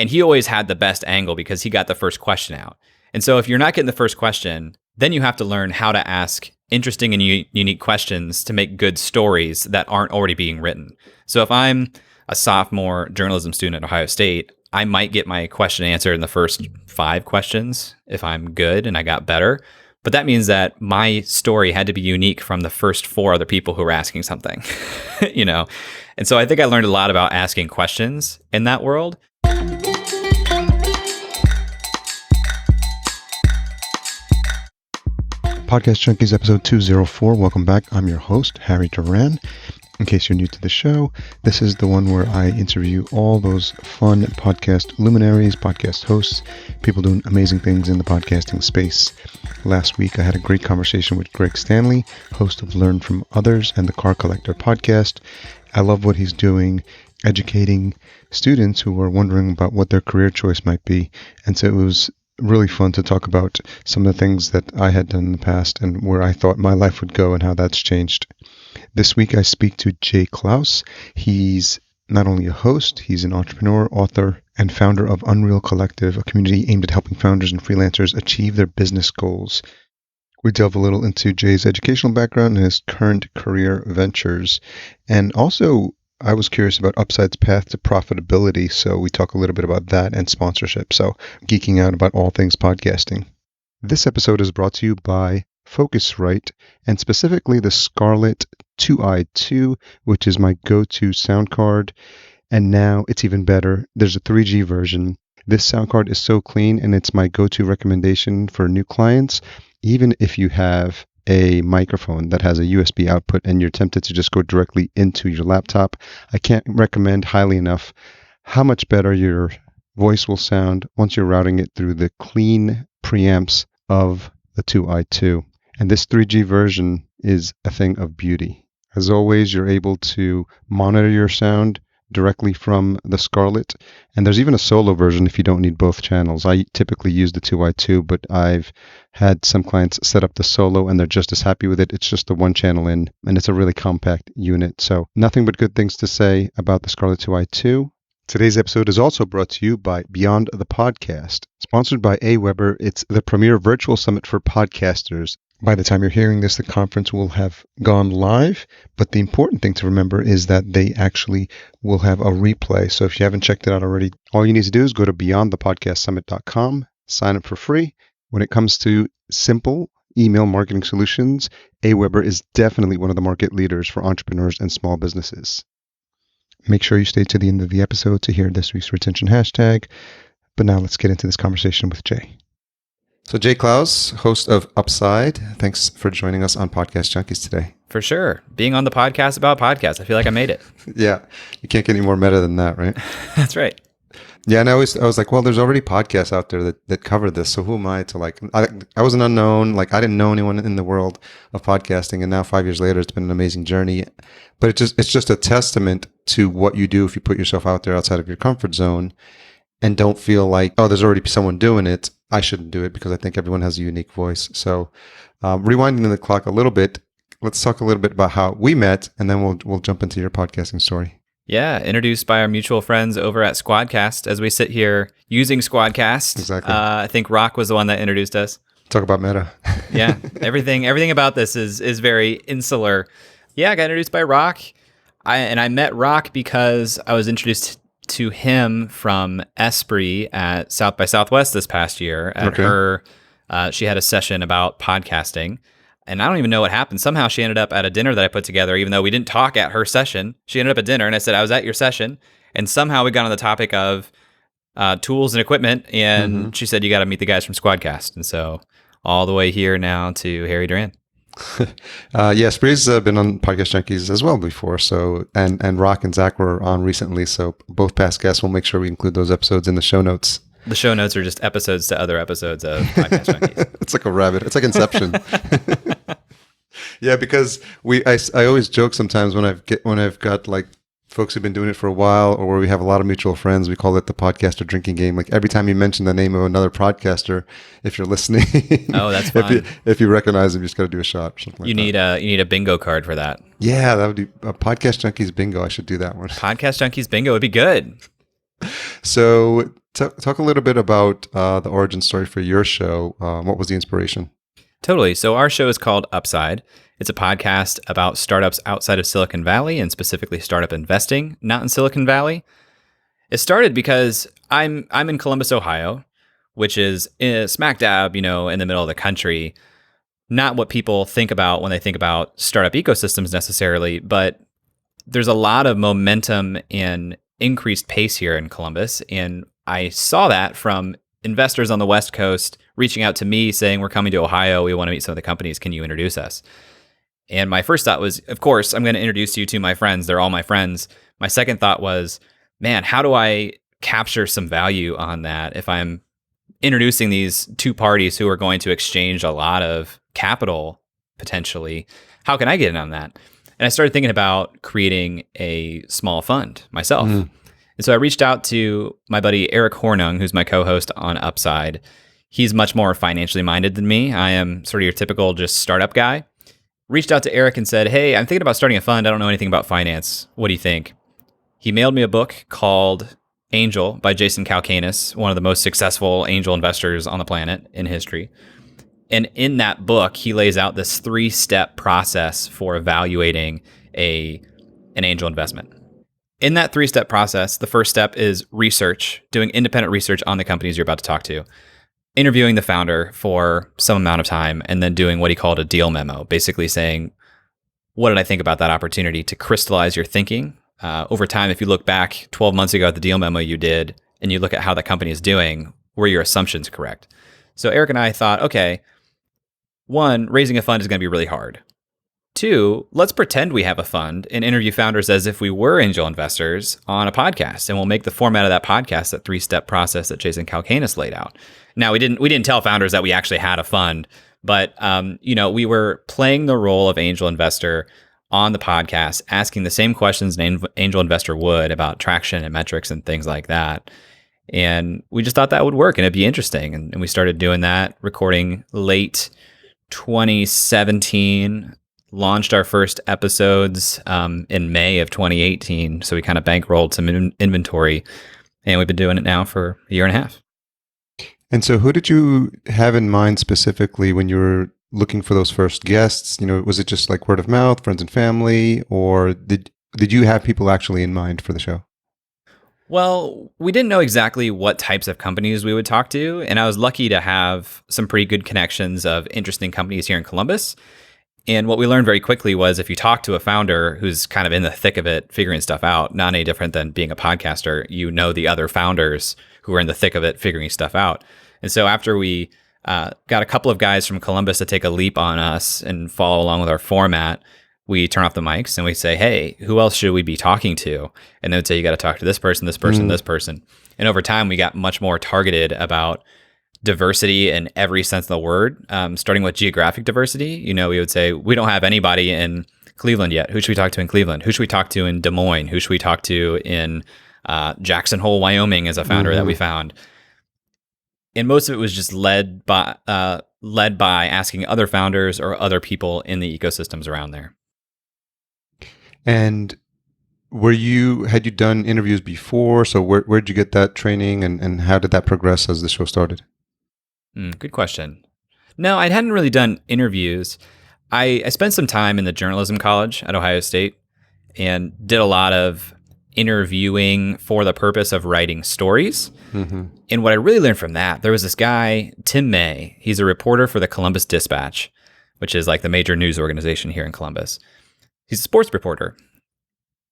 And he always had the best angle because he got the first question out. And so if you're not getting the first question, then you have to learn how to ask interesting and unique questions to make good stories that aren't already being written. So if I'm a sophomore journalism student at Ohio State, I might get my question answered in the first 5 questions if I'm good and I got better. But that means that my story had to be unique from the first 4 other people who were asking something, you know? And so I think I learned a lot about asking questions in that world. Podcast Junkies episode 204. Welcome back. I'm your host, Harry Duran. In case you're new to the show, this is the one where I interview all those fun podcast luminaries, podcast hosts, people doing amazing things in the podcasting space. Last week, I had a great conversation with Greg Stanley, host of Learn From Others and the Car Collector podcast. I love what he's doing, educating students who are wondering about what their career choice might be. And so it was really fun to talk about some of the things that I had done in the past and where I thought my life would go and how that's changed. This week I speak to Jay Clouse. He's not only a host, he's an entrepreneur, author, and founder of Unreal Collective, a community aimed at helping founders and freelancers achieve their business goals. We delve a little into Jay's educational background and his current career ventures. And also, I was curious about Upside's path to profitability, so we talk a little bit about that and sponsorship. So, geeking out about all things podcasting. This episode is brought to you by Focusrite, and specifically the Scarlett 2i2, which is my go-to sound card. And now it's even better. There's a 3G version. This sound card is so clean, and it's my go-to recommendation for new clients. Even if you have a microphone that has a USB output and you're tempted to just go directly into your laptop, I can't recommend highly enough how much better your voice will sound once you're routing it through the clean preamps of the 2i2. And this 3G version is a thing of beauty. As always, you're able to monitor your sound directly from the Scarlett. And there's even a solo version if you don't need both channels. I typically use the 2i2, but I've had some clients set up the solo and they're just as happy with it. It's just the one channel in, and it's a really compact unit. So nothing but good things to say about the Scarlett 2i2. Today's episode is also brought to you by Beyond the Podcast. Sponsored by AWeber, it's the premier virtual summit for podcasters. By the time you're hearing this, the conference will have gone live, but the important thing to remember is that they actually will have a replay. So if you haven't checked it out already, all you need to do is go to beyondthepodcastsummit.com, sign up for free. When it comes to simple email marketing solutions, AWeber is definitely one of the market leaders for entrepreneurs and small businesses. Make sure you stay to the end of the episode to hear this week's retention hashtag. But now let's get into this conversation with Jay. So Jay Clouse, host of Upside, thanks for joining us on Podcast Junkies today. For sure. Being on the podcast about podcasts, I feel like I made it. Yeah, you can't get any more meta than that, right? That's right. Yeah, and I was like, well, there's already podcasts out there that cover this, so who am I to I was an unknown, I didn't know anyone in the world of podcasting, and now 5 years later, it's been an amazing journey. But it's just a testament to what you do if you put yourself out there outside of your comfort zone and don't feel like, oh, there's already someone doing it, I shouldn't do it, because I think everyone has a unique voice. So rewinding the clock a little bit, let's talk a little bit about how we met, and then we'll jump into your podcasting story. Yeah, introduced by our mutual friends over at Squadcast as we sit here using Squadcast. Exactly. I think Rock was the one that introduced us. Talk about meta. Yeah, everything about this is very insular. Yeah, I got introduced by Rock. I met Rock because I was introduced to him from Esprit at South by Southwest this past year. At she had a session about podcasting. And I don't even know what happened. Somehow she ended up at a dinner that I put together, even though we didn't talk at her session. She ended up at dinner, and I said, I was at your session. And somehow we got on the topic of tools and equipment, and she said, you got to meet the guys from Squadcast. And so all the way here now to Harry Duran. Yeah, Spree's been on Podcast Junkies as well before. So and Rock and Zach were on recently. So both past guests, we'll make sure we include those episodes in the show notes. The show notes are just episodes to other episodes of Podcast Junkies. It's like a rabbit. It's like Inception. Yeah, because I always joke sometimes when I've got like folks who've been doing it for a while, or where we have a lot of mutual friends, we call it the podcaster drinking game. Like every time you mention the name of another podcaster, if you're listening, oh, that's fine. If you recognize them, you just got to do a shot or something. You need a bingo card for that. Yeah, that would be a Podcast Junkies bingo. I should do that one. Podcast Junkies bingo would be good. So Talk a little bit about the origin story for your show. What was the inspiration? Totally. So our show is called Upside. It's a podcast about startups outside of Silicon Valley and specifically startup investing, not in Silicon Valley. It started because I'm in Columbus, Ohio, which is smack dab, in the middle of the country. Not what people think about when they think about startup ecosystems necessarily, but there's a lot of momentum and increased pace here in Columbus. And I saw that from investors on the West Coast reaching out to me saying, we're coming to Ohio. We want to meet some of the companies. Can you introduce us? And my first thought was, of course, I'm going to introduce you to my friends. They're all my friends. My second thought was, man, how do I capture some value on that if I'm introducing these two parties who are going to exchange a lot of capital potentially? How can I get in on that? And I started thinking about creating a small fund myself. And so I reached out to my buddy Eric Hornung, who's my co-host on Upside. He's much more financially minded than me. I am sort of your typical just startup guy. Reached out to Eric and said, hey, I'm thinking about starting a fund. I don't know anything about finance. What do you think? He mailed me a book called Angel by Jason Calacanis, one of the most successful angel investors on the planet in history. And in that book, he lays out this 3-step process for evaluating an angel investment. In that 3-step process, the first step is research, doing independent research on the companies you're about to talk to, interviewing the founder for some amount of time, and then doing what he called a deal memo, basically saying, what did I think about that opportunity, to crystallize your thinking. Over time, if you look back 12 months ago at the deal memo you did, and you look at how the company is doing, were your assumptions correct? So Eric and I thought, okay, 1, raising a fund is going to be really hard. 2, let's pretend we have a fund and interview founders as if we were angel investors on a podcast, and we'll make the format of that podcast that 3-step process that Jason Calacanis laid out. Now, we didn't tell founders that we actually had a fund, but we were playing the role of angel investor on the podcast, asking the same questions an angel investor would about traction and metrics and things like that. And we just thought that would work and it'd be interesting. And we started doing that, recording late 2017, launched our first episodes in May of 2018. So we kind of bankrolled some inventory, and we've been doing it now for a year and a half. And so who did you have in mind specifically when you were looking for those first guests? Was it just like word of mouth, friends and family, or did you have people actually in mind for the show? Well, we didn't know exactly what types of companies we would talk to, and I was lucky to have some pretty good connections of interesting companies here in Columbus. And what we learned very quickly was if you talk to a founder who's kind of in the thick of it, figuring stuff out, not any different than being a podcaster, the other founders who are in the thick of it, figuring stuff out. And so after we got a couple of guys from Columbus to take a leap on us and follow along with our format, we turn off the mics and we say, hey, who else should we be talking to? And they would say, you got to talk to this person, this person, this person. And over time, we got much more targeted about diversity in every sense of the word, starting with geographic diversity. We would say, we don't have anybody in Cleveland yet. Who should we talk to in Cleveland? Who should we talk to in Des Moines? Who should we talk to in Jackson Hole, Wyoming as a founder that we found? And most of it was just led by asking other founders or other people in the ecosystems around there. And had you done interviews before? So where'd you get that training, and how did that progress as the show started? Good question. No, I hadn't really done interviews. I spent some time in the journalism college at Ohio State and did a lot of interviewing for the purpose of writing stories. And what I really learned from that, there was this guy, Tim May. He's a reporter for the Columbus Dispatch, which is like the major news organization here in Columbus. He's a sports reporter.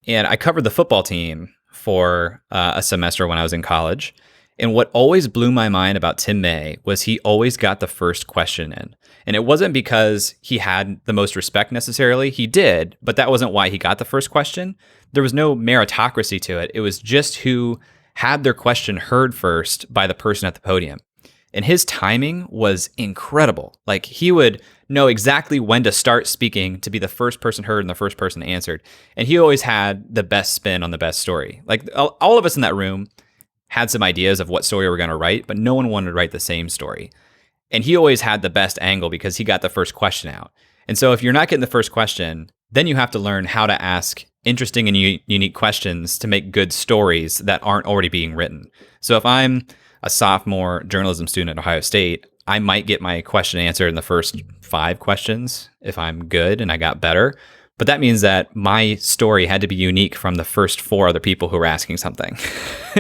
And I covered the football team for a semester when I was in college. And what always blew my mind about Tim May was he always got the first question in. And it wasn't because he had the most respect necessarily. He did, but that wasn't why he got the first question. There was no meritocracy to it. It was just who had their question heard first by the person at the podium. And his timing was incredible. Like, he would know exactly when to start speaking to be the first person heard and the first person answered. And he always had the best spin on the best story. Like, all of us in that room had some ideas of what story we were going to write, but no one wanted to write the same story. And he always had the best angle because he got the first question out. And so if you're not getting the first question, then you have to learn how to ask interesting and unique questions to make good stories that aren't already being written. So if I'm a sophomore journalism student at Ohio State, I might get my question answered in the first 5 questions if I'm good and I got better. But that means that my story had to be unique from the first 4 other people who were asking something,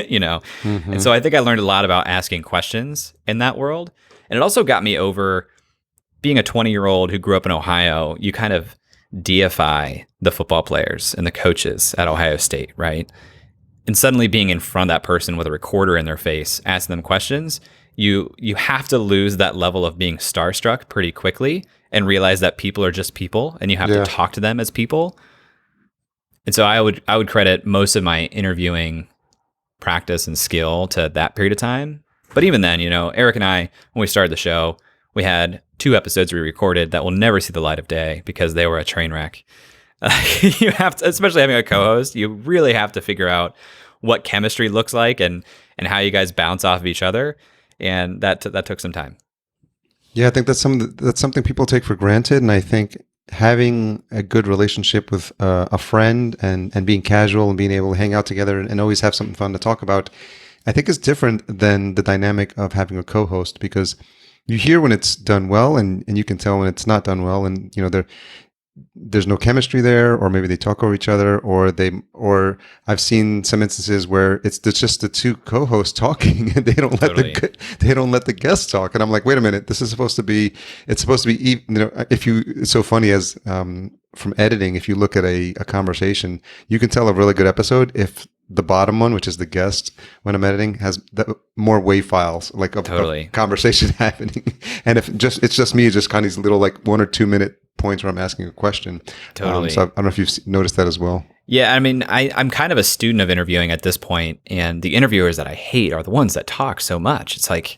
you know? Mm-hmm. And so I think I learned a lot about asking questions in that world. And it also got me over being a 20-year-old who grew up in Ohio. You kind of deify the football players and the coaches at Ohio State, right? And suddenly being in front of that person with a recorder in their face, asking them questions, you have to lose that level of being starstruck pretty quickly and realize that people are just people and you have to talk to them as people. And so I would credit most of my interviewing practice and skill to that period of time. But even then, you know, Eric and I, when we started the show, we had 2 episodes we recorded that will never see the light of day because they were a train wreck. You have to, especially having a co-host, you really have to figure out what chemistry looks like and how you guys bounce off of each other. And that took some time. Yeah, I think that's something people take for granted. And I think having a good relationship with a friend and being casual and being able to hang out together and always have something fun to talk about, I think is different than the dynamic of having a co-host, because you hear when it's done well and you can tell when it's not done well. And, you know, there's no chemistry there, or maybe they talk over each other, or I've seen some instances where it's just the 2 co-hosts talking and they don't let the guests talk. And I'm like, wait a minute, it's supposed to be, you know, it's so funny as, from editing, if you look at a conversation, you can tell a really good episode if the bottom one, which is the guest, when I'm editing, has more WAV files, like of conversation happening. And if it's just me, just kind of these little like 1 or 2 minute points where I'm asking a question. Totally. So I don't know if you've noticed that as well. Yeah, I mean, I'm kind of a student of interviewing at this point, and the interviewers that I hate are the ones that talk so much. It's like,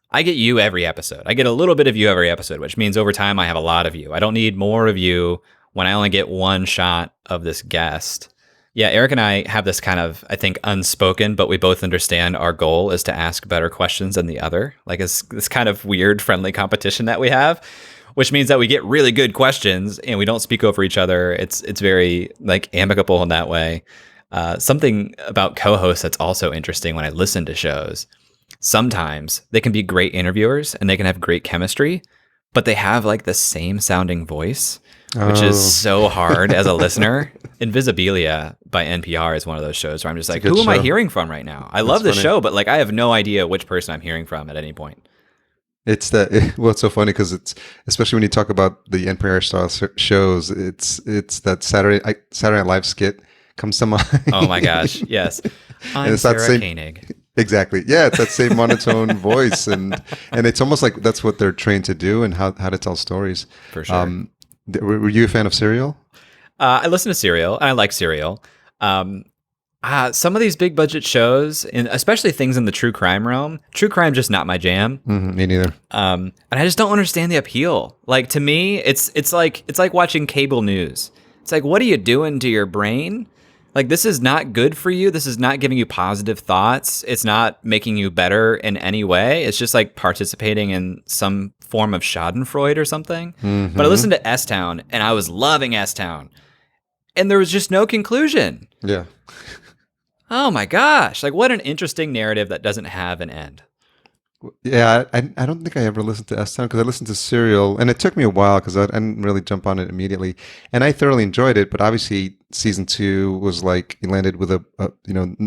I get you every episode. I get a little bit of you every episode, which means over time I have a lot of you. I don't need more of you when I only get one shot of this guest. Yeah, Eric and I have this kind of, I think, unspoken, but we both understand our goal is to ask better questions than the other. Like, it's this kind of weird, friendly competition that we have, which means that we get really good questions and we don't speak over each other. It's very like amicable in that way. Something about co-hosts that's also interesting when I listen to shows. Sometimes they can be great interviewers and they can have great chemistry, but they have like the same sounding voice, which is so hard as a listener. Invisibilia by NPR is one of those shows where I'm just like, who am I hearing from right now? I love the show, but like I have no idea which person I'm hearing from at any point. It's it's so funny because it's, especially when you talk about the NPR style shows, it's that Saturday Night Live skit comes to mind. Oh my gosh, yes. I'm Sarah Koenig. Exactly. Yeah, it's that same monotone voice, and it's almost like that's what they're trained to do and how to tell stories. For sure. Were you a fan of Serial? I listen to Serial, and I like Serial. Some of these big budget shows, and especially things in the true crime realm, true crime just not my jam. Me neither. And I just don't understand the appeal. Like, to me, it's like watching cable news. It's like, what are you doing to your brain? Like, this is not good for you. This is not giving you positive thoughts. It's not making you better in any way. It's just like participating in some form of Schadenfreude or something. Mm-hmm. But I listened to S-Town, and I was loving S-Town. And there was just no conclusion. Yeah. Oh my gosh. Like, what an interesting narrative that doesn't have an end. Yeah, I don't think I ever listened to S-Town because I listened to Serial, and it took me a while because I didn't really jump on it immediately. And I thoroughly enjoyed it, but obviously season 2 was like, it landed with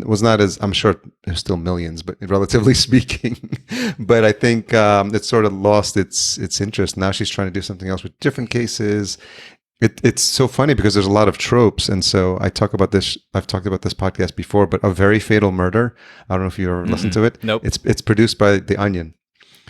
was not as, I'm sure there's still millions, but relatively speaking. But I think it sort of lost its interest. Now she's trying to do something else with different cases. It's so funny because there's a lot of tropes, and so I've talked about this podcast before, but A Very Fatal Murder, I don't know if you ever listened to it. Nope. It's produced by The Onion.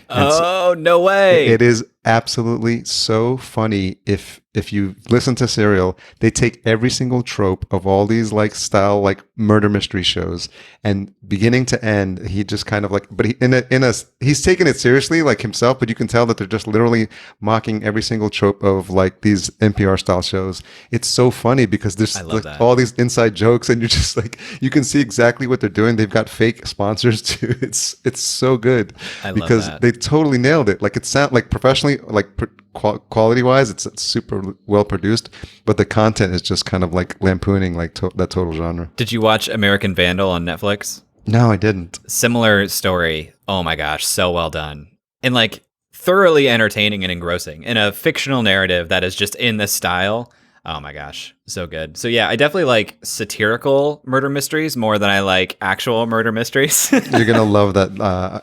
Oh, no way. It is absolutely so funny. If you listen to Serial, they take every single trope of all these like style like murder mystery shows, and beginning to end, he just kind of like, but he's taking it seriously like himself, but you can tell that they're just literally mocking every single trope of like these NPR style shows. It's so funny because there's like all these inside jokes, and you're just like, you can see exactly what they're doing. They've got fake sponsors too. It's so good because they totally nailed it. Like, it sound like professionally only like quality wise, it's super well produced, but the content is just kind of like lampooning like that total genre. Did you watch American Vandal on Netflix? No, I didn't. Similar story. Oh my gosh, so well done. And like thoroughly entertaining and engrossing in a fictional narrative that is just in this style. Oh my gosh, so good. So yeah, I definitely like satirical murder mysteries more than I like actual murder mysteries. You're gonna love that.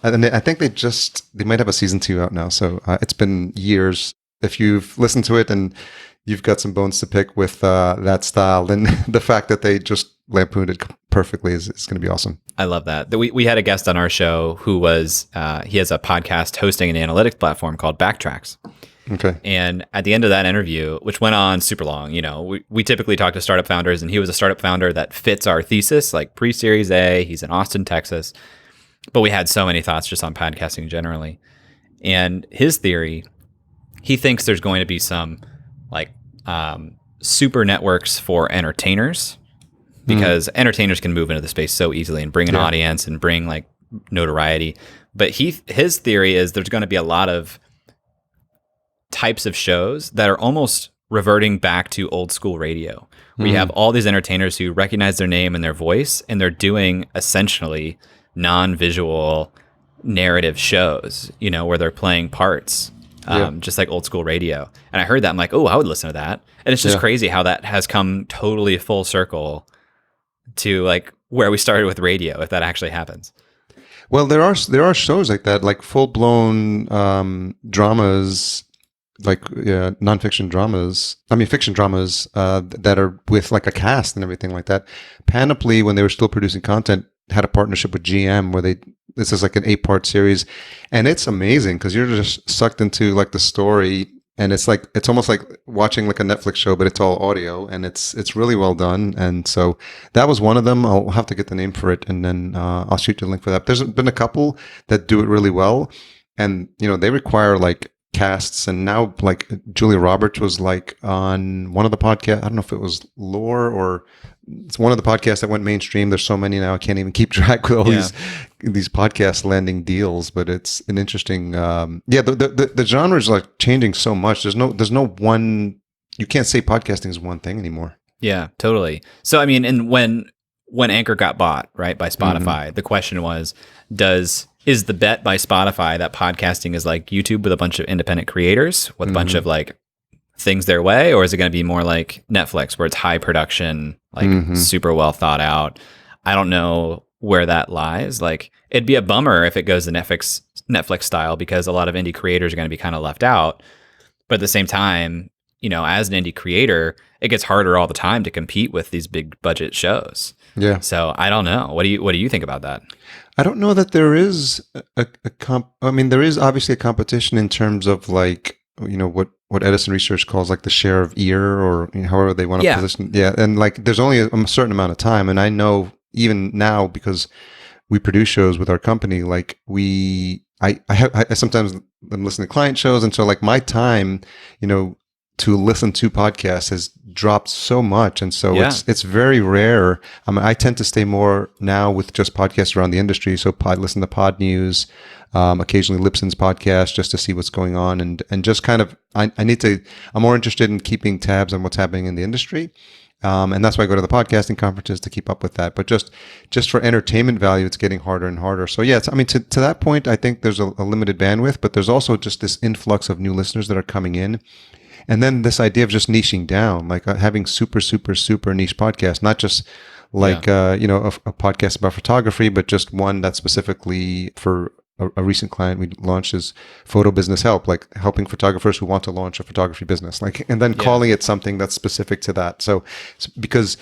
And I think they might have a season 2 out now. So it's been years. If you've listened to it and you've got some bones to pick with that style, then the fact that they just lampooned it perfectly is going to be awesome. I love that. We had a guest on our show who was, he has a podcast hosting an analytics platform called Backtracks. Okay. And at the end of that interview, which went on super long, we typically talk to startup founders, and he was a startup founder that fits our thesis, like pre-Series A. He's in Austin, Texas. But we had so many thoughts just on podcasting generally. And his theory, he thinks there's going to be some like super networks for entertainers, because entertainers can move into the space so easily and bring an audience and bring like notoriety. But his theory is there's going to be a lot of types of shows that are almost reverting back to old school radio. We have all these entertainers who recognize their name and their voice, and they're doing essentially non-visual narrative shows, where they're playing parts, just like old school radio. And I heard that, I'm like, oh, I would listen to that. And it's just crazy how that has come totally full circle to like where we started with radio, if that actually happens. Well, there are shows like that, like full blown dramas, like nonfiction dramas. I mean, fiction dramas that are with like a cast and everything like that. Panoply, when they were still producing content, had a partnership with GM where this is like an 8-part series, and it's amazing because you're just sucked into like the story. And it's almost like watching like a Netflix show, but it's all audio, and it's really well done. And so that was one of them. I'll have to get the name for it, and then I'll shoot you a link for that. There's been a couple that do it really well, and they require like casts. And now like Julia Roberts was like on one of the podcasts. I don't know if it was Lore or it's one of the podcasts that went mainstream. There's so many now I can't even keep track with all these podcasts landing deals, but it's an interesting the genre is like changing so much. There's no one, you can't say podcasting is one thing anymore. Yeah, totally. So I mean, and when Anchor got bought, right, by Spotify, the question was, is the bet by Spotify that podcasting is like YouTube with a bunch of independent creators with a bunch of like things their way, or is it going to be more like Netflix where it's high production, like super well thought out? I don't know where that lies. Like, it'd be a bummer if it goes the Netflix style, because a lot of indie creators are going to be kind of left out. But at the same time, as an indie creator, it gets harder all the time to compete with these big budget shows. Yeah. So I don't know. What do you think about that? I don't know that there is I mean, there is obviously a competition in terms of like, what Edison Research calls like the share of ear, or however they want to position. Yeah. And like, there's only a certain amount of time. And I know even now, because we produce shows with our company, like I sometimes I'm listening to client shows. And so like my time, to listen to podcasts has dropped so much. And so it's very rare. I mean, I tend to stay more now with just podcasts around the industry. So listen to Pod News, occasionally Libsyn's podcast, just to see what's going on. And just kind of, I'm more interested in keeping tabs on what's happening in the industry. And that's why I go to the podcasting conferences to keep up with that. But just for entertainment value, it's getting harder and harder. So yeah, to that point, I think there's a limited bandwidth, but there's also just this influx of new listeners that are coming in. And then this idea of just niching down, like having super, super, super niche podcasts, not just like, a podcast about photography, but just one that's specifically for a recent client we launched is Photo Business Help, like helping photographers who want to launch a photography business, like, and then calling it something that's specific to that. So because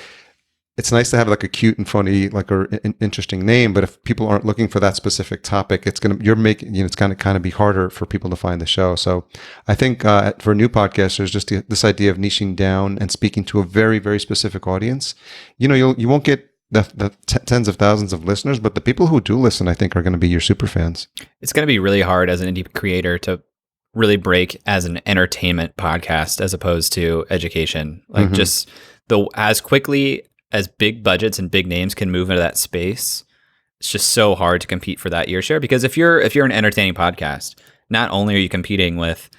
it's nice to have like a cute and funny, like an interesting name, but if people aren't looking for that specific topic, it's going to kind of be harder for people to find the show. So I think for new podcasters, just this idea of niching down and speaking to a very, very specific audience, you won't get the tens of thousands of listeners, but the people who do listen, I think, are going to be your super fans. It's going to be really hard as an indie creator to really break as an entertainment podcast as opposed to education. Like just as quickly as big budgets and big names can move into that space, it's just so hard to compete for that ear share. Because if you're an entertaining podcast, not only are you competing with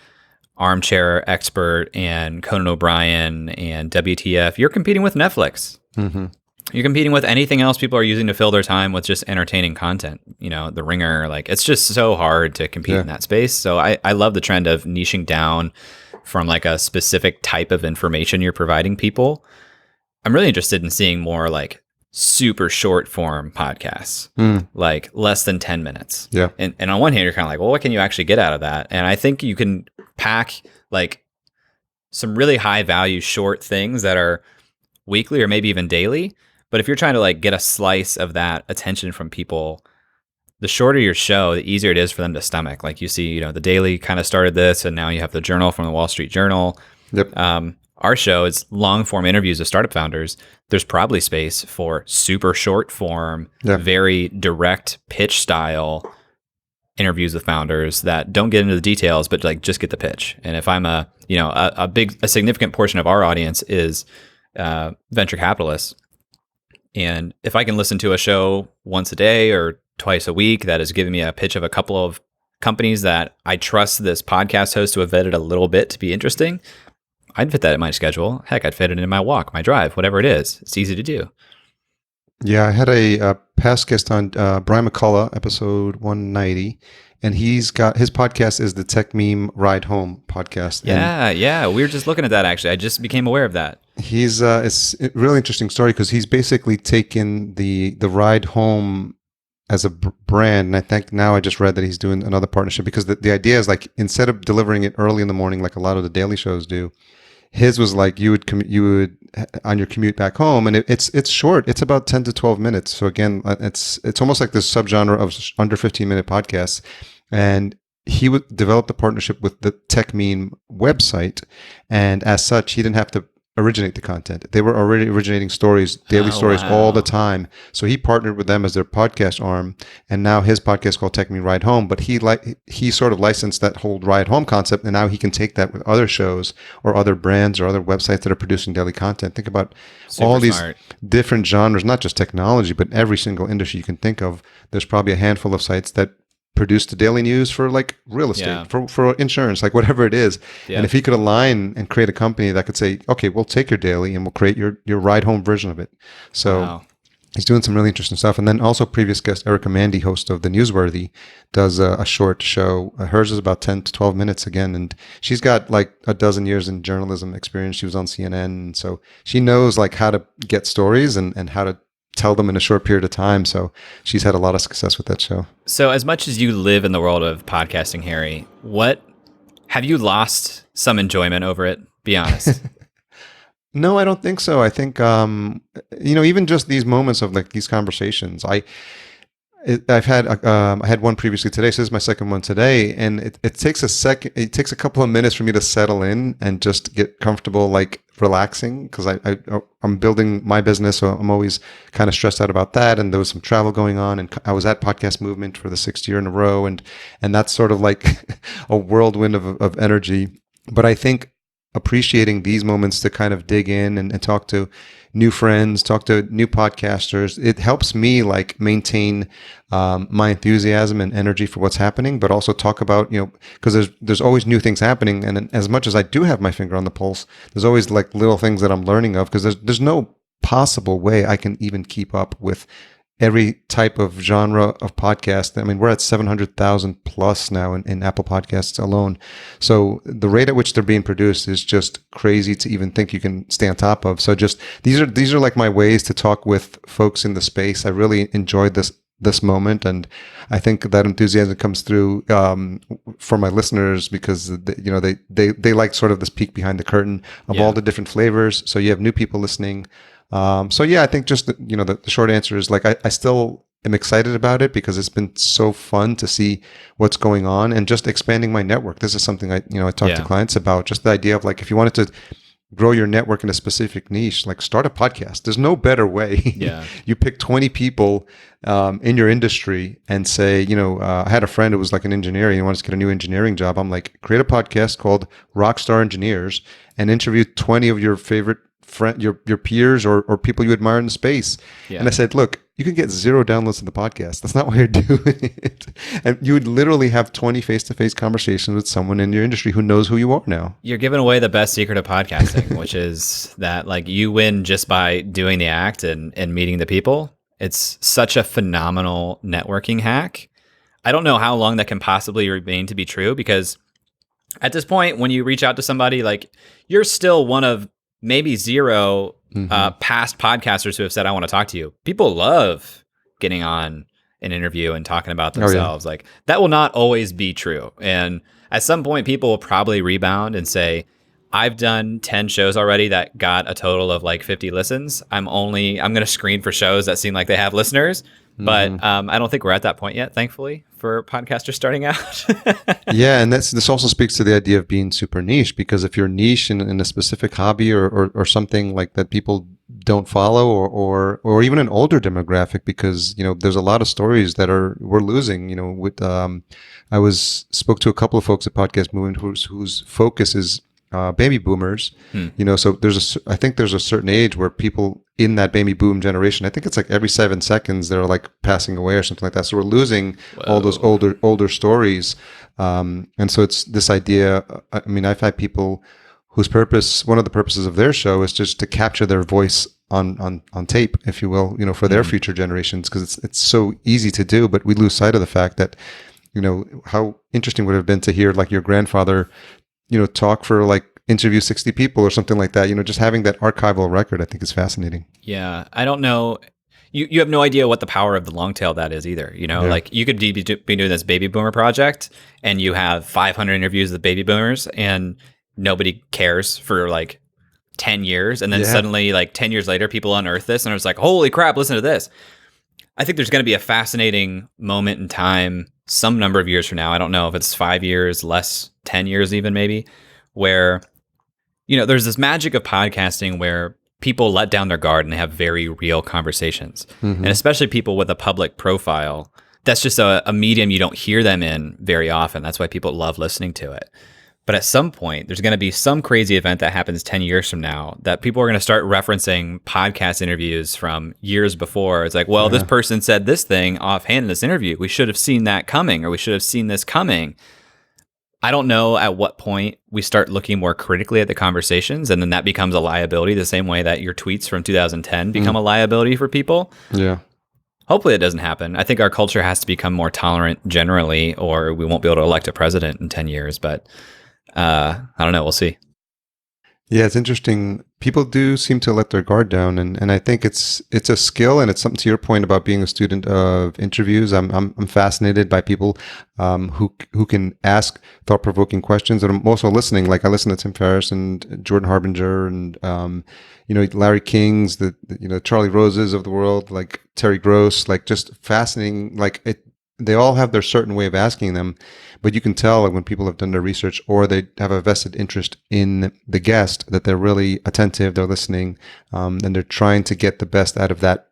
Armchair Expert and Conan O'Brien and WTF, you're competing with Netflix. Mm-hmm. You're competing with anything else people are using to fill their time with just entertaining content. The Ringer, like it's just so hard to compete in that space. So I love the trend of niching down from like a specific type of information you're providing people. I'm really interested in seeing more like super short form podcasts, like less than 10 minutes. Yeah. And on one hand, you're kind of like, well, what can you actually get out of that? And I think you can pack like some really high value short things that are weekly or maybe even daily. But if you're trying to like get a slice of that attention from people, the shorter your show, the easier it is for them to stomach. Like you see, the Daily kind of started this, and now you have the Journal from the Wall Street Journal. Yep. Our show is long form interviews with startup founders. There's probably space for super short form, very direct pitch style interviews with founders that don't get into the details, but like just get the pitch. And if I'm a significant portion of our audience is venture capitalists, and if I can listen to a show once a day or twice a week that is giving me a pitch of a couple of companies that I trust this podcast host to have vetted a little bit to be interesting, I'd fit that in my schedule. Heck, I'd fit it in my walk, my drive, whatever it is. It's easy to do. Yeah, I had a past guest on Brian McCullough, episode 190, and he's got his podcast is the Tech Meme Ride Home podcast. Yeah. We were just looking at that actually. I just became aware of that. He's it's a really interesting story because he's basically taken the ride home as a brand, and I think now I just read that he's doing another partnership because the idea is like instead of delivering it early in the morning like a lot of the daily shows do, his was like you would on your commute back home, and it's short. It's about 10 to 12 minutes. So again, it's almost like this subgenre of under 15-minute podcasts. And he would develop the partnership with the Tech Meme website, and as such, he didn't have to originate the content. They were already originating stories, daily stories all the time. So he partnered with them as their podcast arm, and now his podcast called Tech Meme Ride Home. But he sort of licensed that whole ride home concept, and now he can take that with other shows or other brands or other websites that are producing daily content. Think about all these different genres, not just technology, but every single industry you can think of. There's probably a handful of sites that produce the daily news for like real estate, for insurance, like whatever it is. Yeah. And if he could align and create a company that could say, okay, we'll take your daily and we'll create your ride home version of it. So he's doing some really interesting stuff. And then also previous guest, Erica Mandy, host of The Newsworthy, does a short show. Hers is about 10 to 12 minutes again. And she's got like a dozen years in journalism experience. She was on CNN. And so she knows like how to get stories and how to tell them in a short period of time. So she's had a lot of success with that show. So as much as you live in the world of podcasting, Harry, what have you lost some enjoyment over it? Be honest. No, I don't think so. I think, even just these moments of like these conversations, I had one previously today. So this is my second one today. And it takes a couple of minutes for me to settle in and just get comfortable, like relaxing, because I'm building my business. So I'm always kind of stressed out about that. And there was some travel going on, and I was at Podcast Movement for the 6th year in a row. And that's sort of like a whirlwind of energy. But I think appreciating these moments to kind of dig in and talk to new friends, talk to new podcasters, it helps me like maintain my enthusiasm and energy for what's happening, but also talk about, because there's always new things happening. And as much as I do have my finger on the pulse, there's always like little things that I'm learning of, because there's no possible way I can even keep up with every type of genre of podcast. I mean, we're at 700,000 plus now in Apple Podcasts alone. So the rate at which they're being produced is just crazy to even think you can stay on top of. So just these are like my ways to talk with folks in the space. I really enjoyed this moment, and I think that enthusiasm comes through for my listeners, because they like sort of this peek behind the curtain of all the different flavors. So you have new people listening. So yeah, I think just the short answer is like I still am excited about it, because it's been so fun to see what's going on and just expanding my network. This is something I talk to clients about, just the idea of like, if you wanted to grow your network in a specific niche, like start a podcast. There's no better way. Yeah. You pick 20 people in your industry and say, I had a friend who was like an engineer and he wanted to get a new engineering job. I'm like, create a podcast called Rockstar Engineers and interview 20 of your favorite your peers or people you admire in the space. Yeah. And I said, look, you can get 0 downloads to the podcast. That's not why you're doing it. And you would literally have 20 face-to-face conversations with someone in your industry who knows who you are now. You're giving away the best secret of podcasting, which is that like you win just by doing the act and meeting the people. It's such a phenomenal networking hack. I don't know how long that can possibly remain to be true, because at this point, when you reach out to somebody, like you're still one of maybe 0 past podcasters who have said, I want to talk to you. People love getting on an interview and talking about themselves. Like that will not always be true. And at some point, people will probably rebound and say, I've done 10 shows already that got a total of like 50 listens. I'm going to screen for shows that seem like they have listeners. But I don't think we're at that point yet, thankfully, for podcasters starting out. Yeah, and this also speaks to the idea of being super niche, because if you're niche in a specific hobby or something like that people don't follow, or even an older demographic, because there's a lot of stories that we're losing. With spoke to a couple of folks at Podcast Movement whose focus is baby boomers. So I think there's a certain age where people in that baby boom generation, I think it's like every 7 seconds they're like passing away or something like that. So we're losing all those older stories. And so it's this idea. I mean, I've had people whose one of the purposes of their show is just to capture their voice on tape, if you will, for their future generations, because it's so easy to do, but we lose sight of the fact that, how interesting would it have been to hear like your grandfather talk for like interview 60 people or something like that. Just having that archival record, I think, is fascinating. Yeah. I don't know. You have no idea what the power of the long tail that is either. Like you could be doing this baby boomer project and you have 500 interviews with baby boomers and nobody cares for like 10 years. And then suddenly like 10 years later, people unearth this and it's like, holy crap, listen to this. I think there's going to be a fascinating moment in time some number of years from now. I don't know if it's 5 years, less, 10 years even maybe, where, there's this magic of podcasting where people let down their guard and they have very real conversations. And especially people with a public profile, that's just a medium you don't hear them in very often. That's why people love listening to it. But at some point, there's going to be some crazy event that happens 10 years from now that people are going to start referencing podcast interviews from years before. It's like, well, this person said this thing offhand in this interview. We should have seen that coming, or we should have seen this coming. I don't know at what point we start looking more critically at the conversations, and then that becomes a liability the same way that your tweets from 2010 become a liability for people. Yeah. Hopefully it doesn't happen. I think our culture has to become more tolerant generally, or we won't be able to elect a president in 10 years. But I don't know. We'll see. Yeah, it's interesting. People do seem to let their guard down, and I think it's a skill, and it's something to your point about being a student of interviews. I'm fascinated by people who can ask thought-provoking questions, and I'm also listening. Like I listen to Tim Ferriss and Jordan Harbinger, and Larry King's, the Charlie Roses of the world, like Terry Gross, like just fascinating. Like they all have their certain way of asking them, but you can tell like when people have done their research or they have a vested interest in the guest that they're really attentive, they're listening, and they're trying to get the best out of that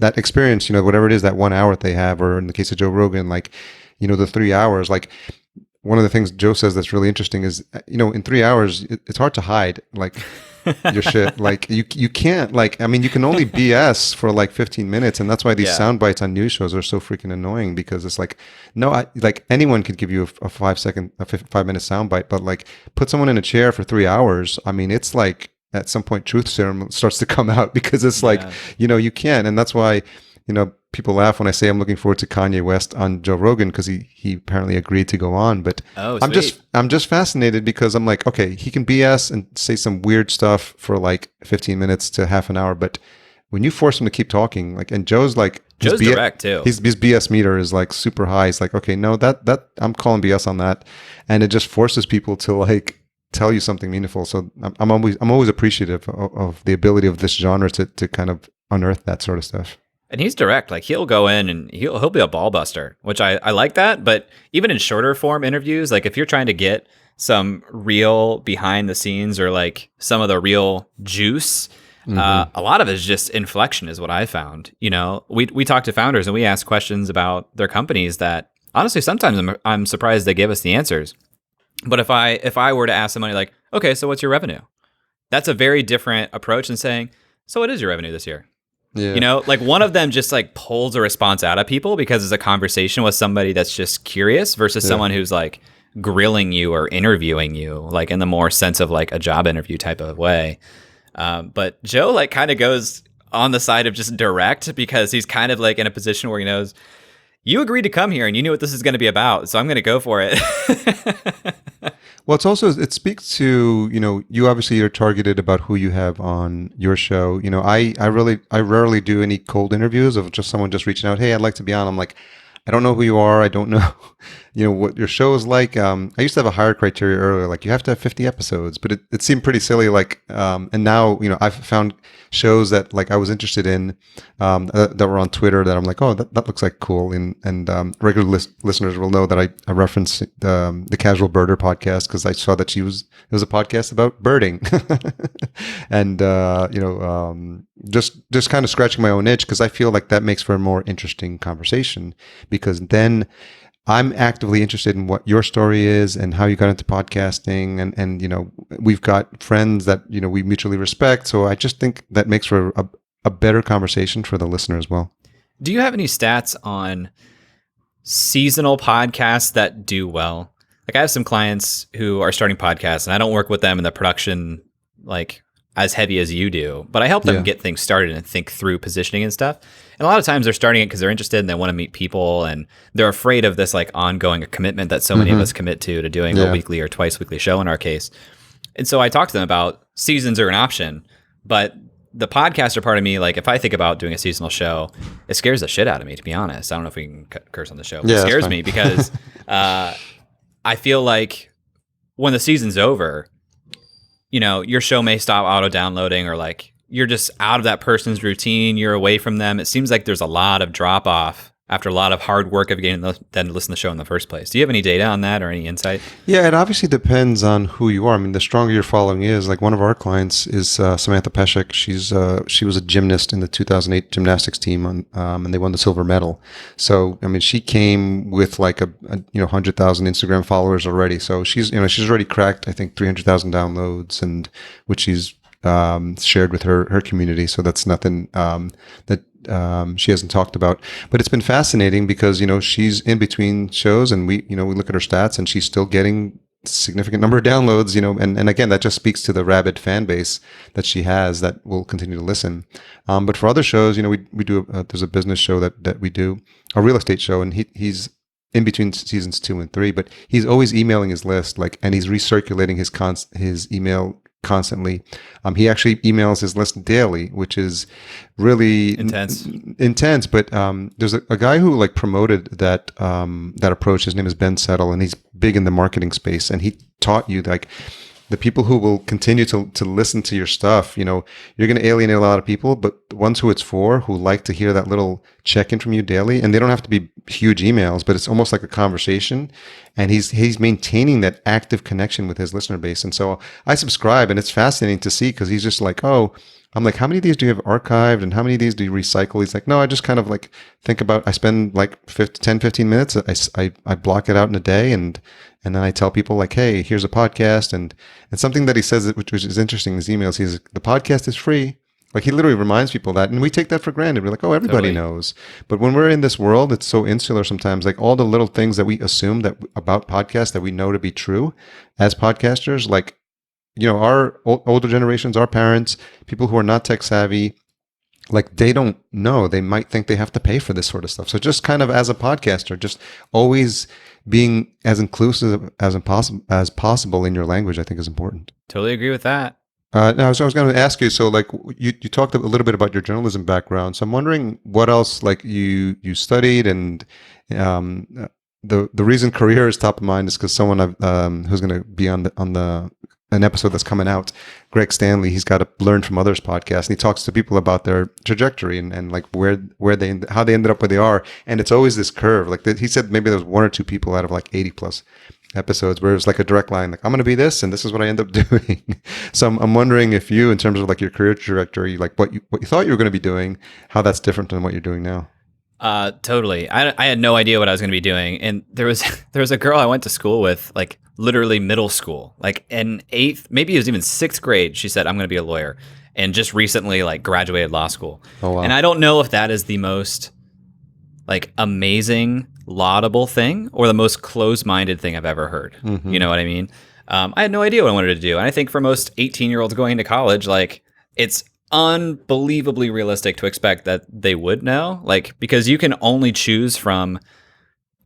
experience, whatever it is, that 1 hour that they have, or in the case of Joe Rogan, like, the 3 hours. Like one of the things Joe says that's really interesting is, in 3 hours, it's hard to hide like your shit. Like you can't, like, I mean, you can only BS for like 15 minutes. And that's why these sound bites on news shows are so freaking annoying, because it's like, like anyone could give you a 5-minute sound bite, but like put someone in a chair for 3 hours. I mean, it's like at some point truth serum starts to come out, because it's like, you can't. And that's why, people laugh when I say I'm looking forward to Kanye West on Joe Rogan, because he apparently agreed to go on. But I'm just fascinated, because I'm like, okay, he can BS and say some weird stuff for like 15 minutes to half an hour, but when you force him to keep talking, like, and Joe's direct too. His BS meter is like super high. It's like, okay, no, that I'm calling BS on that, and it just forces people to like tell you something meaningful. So I'm always appreciative of the ability of this genre to kind of unearth that sort of stuff. And he's direct. Like he'll go in and he'll be a ball buster, which I like that. But even in shorter form interviews, like if you're trying to get some real behind the scenes or like some of the real juice, a lot of it is just inflection is what I found. We talk to founders and we ask questions about their companies that honestly, sometimes I'm surprised they give us the answers. But if I were to ask somebody like, okay, so what's your revenue? That's a very different approach than saying, so what is your revenue this year? Yeah. You know, like one of them just like pulls a response out of people because it's a conversation with somebody that's just curious versus someone who's like grilling you or interviewing you, like in the more sense of like a job interview type of way. But Joe like kind of goes on the side of just direct because he's kind of like in a position where he knows you agreed to come here and you knew what this is going to be about, so I'm going to go for it. Well, it's also, it speaks to, you obviously are targeted about who you have on your show. I rarely do any cold interviews of just someone just reaching out. Hey, I'd like to be on. I'm like, I don't know who you are. I don't know, what your show is like. I used to have a higher criteria earlier, like you have to have 50 episodes, but it seemed pretty silly. Like, and now, I've found shows that like I was interested in, that were on Twitter that I'm like, oh, that looks like cool. And regular listeners will know that I reference the Casual Birder podcast because I saw that it was a podcast about birding, and just kind of scratching my own itch because I feel like that makes for a more interesting conversation because then I'm actively interested in what your story is and how you got into podcasting. And we've got friends that, we mutually respect. So I just think that makes for a better conversation for the listener as well. Do you have any stats on seasonal podcasts that do well? Like I have some clients who are starting podcasts and I don't work with them in the production, like as heavy as you do, but I help them get things started and think through positioning and stuff. And a lot of times they're starting it because they're interested and they want to meet people and they're afraid of this like ongoing commitment that so many of us commit to doing a weekly or twice weekly show in our case. And so I talk to them about seasons are an option, but the podcaster part of me, like if I think about doing a seasonal show, it scares the shit out of me, to be honest. I don't know if we can curse on the show, but it scares me because I feel like when the season's over, your show may stop auto downloading or like you're just out of that person's routine. You're away from them. It seems like there's a lot of drop off after a lot of hard work of getting them to listen to the show in the first place. Do you have any data on that or any insight? Yeah, it obviously depends on who you are. I mean, the stronger your following is, like one of our clients is Samantha Peshek. she was a gymnast in the 2008 gymnastics team and they won the silver medal. So, I mean, she came with like a 100,000 Instagram followers already. So she's already cracked, I think 300,000 downloads and which she's shared with her community. So that's nothing that she hasn't talked about, but it's been fascinating because she's in between shows and we look at her stats and she's still getting significant number of downloads, and again that just speaks to the rabid fan base that she has that will continue to listen. But for other shows, we do there's a business show that we do, a real estate show, and he's in between seasons 2 and 3, but he's always emailing his list, and he's recirculating his email constantly. He actually emails his list daily, which is really intense. But there's a guy who promoted that approach. His name is Ben Settle, and he's big in the marketing space. And he taught you the people who will continue to listen to your stuff, you're going to alienate a lot of people, but the ones who it's for, who like to hear that little check-in from you daily, and they don't have to be huge emails, but it's almost like a conversation, and he's maintaining that active connection with his listener base. And so I subscribe, and it's fascinating to see because he's just like, oh, I'm like, how many of these do you have archived and how many of these do you recycle? He's like, no, I just kind of think about, I spend 10, 15 minutes. I block it out in a day and then I tell people hey, here's a podcast. And something that he says, which is interesting in his emails, he's the podcast is free. He literally reminds people that, and we take that for granted. We're like, oh, everybody knows. But when we're in this world, it's so insular sometimes, all the little things that we assume that about podcasts that we know to be true as podcasters, our older generations, our parents, people who are not tech savvy, they don't know. They might think they have to pay for this sort of stuff. So just kind of as a podcaster, just always being as inclusive as possible in your language, I think is important. Totally agree with that. Now, so I was going to ask you, so you talked a little bit about your journalism background. So I'm wondering what else you studied, and the reason career is top of mind is because someone who's going to be on an episode that's coming out, Greg Stanley, he's got a Learn from Others podcast, and he talks to people about their trajectory and how they ended up where they are. And it's always this curve. He said maybe there was 1 or 2 people out of 80 plus episodes where it was a direct line, I'm going to be this, and this is what I end up doing. So I'm wondering if you, in terms of your career trajectory, what you thought you were going to be doing, how that's different than what you're doing now. Totally. I had no idea what I was going to be doing. And there was a girl I went to school with, literally middle school, in 8th, maybe it was even 6th grade. She said, I'm going to be a lawyer. and just recently like graduated law school. Oh, wow. And I don't know if that is the most like amazing, laudable thing or the most closed-minded thing I've ever heard. Mm-hmm. You know what I mean? I had no idea what I wanted to do. And I think for most 18-year-olds going into college, like it's unbelievably realistic to expect that they would know, like, because you can only choose from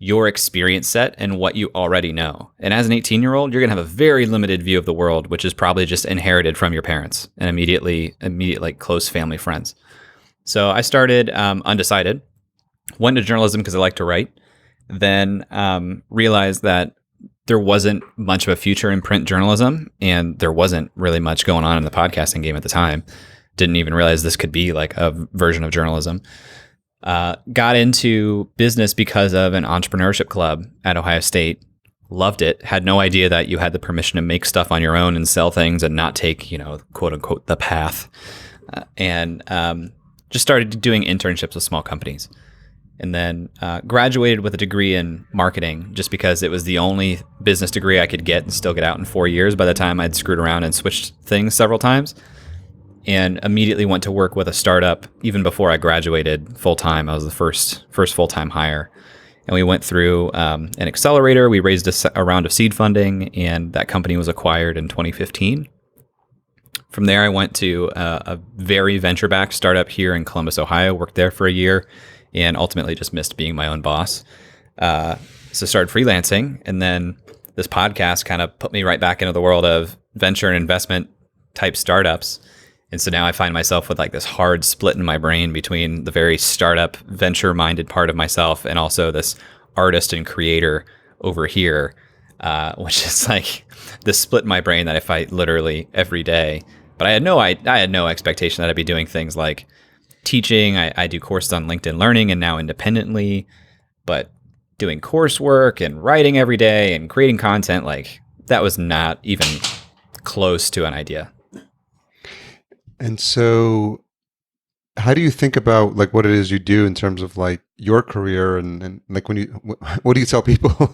your experience set and what you already know. And as an 18-year-old, you're going to have a very limited view of the world, which is probably just inherited from your parents and immediate like close family friends. So I started undecided, went to journalism because I like to write, then realized that there wasn't much of a future in print journalism, and there wasn't really much going on in the podcasting game at the time. Didn't even realize this could be like a version of journalism. Got into business because of an entrepreneurship club at Ohio State. Loved it. Had no idea that you had the permission to make stuff on your own and sell things and not take, quote unquote, the path. And just started doing internships with small companies. And then graduated with a degree in marketing just because it was the only business degree I could get and still get out in 4 years by the time I'd screwed around and switched things several times. And immediately went to work with a startup even before I graduated full-time. I was the first full-time hire. And we went through an accelerator. We raised a round of seed funding, and that company was acquired in 2015. From there, I went to a very venture-backed startup here in Columbus, Ohio, worked there for a year, and ultimately just missed being my own boss. So started freelancing, and then this podcast kind of put me right back into the world of venture and investment type startups. And so now I find myself with like this hard split in my brain between the very startup venture minded part of myself and also this artist and creator over here, which is like this split in my brain that I fight literally every day. But I had no expectation that I'd be doing things like teaching. I do courses on LinkedIn Learning and now independently, but doing coursework and writing every day and creating content, like that was not even close to an idea. And so how do you think about like what it is you do in terms of like your career and like what do you tell people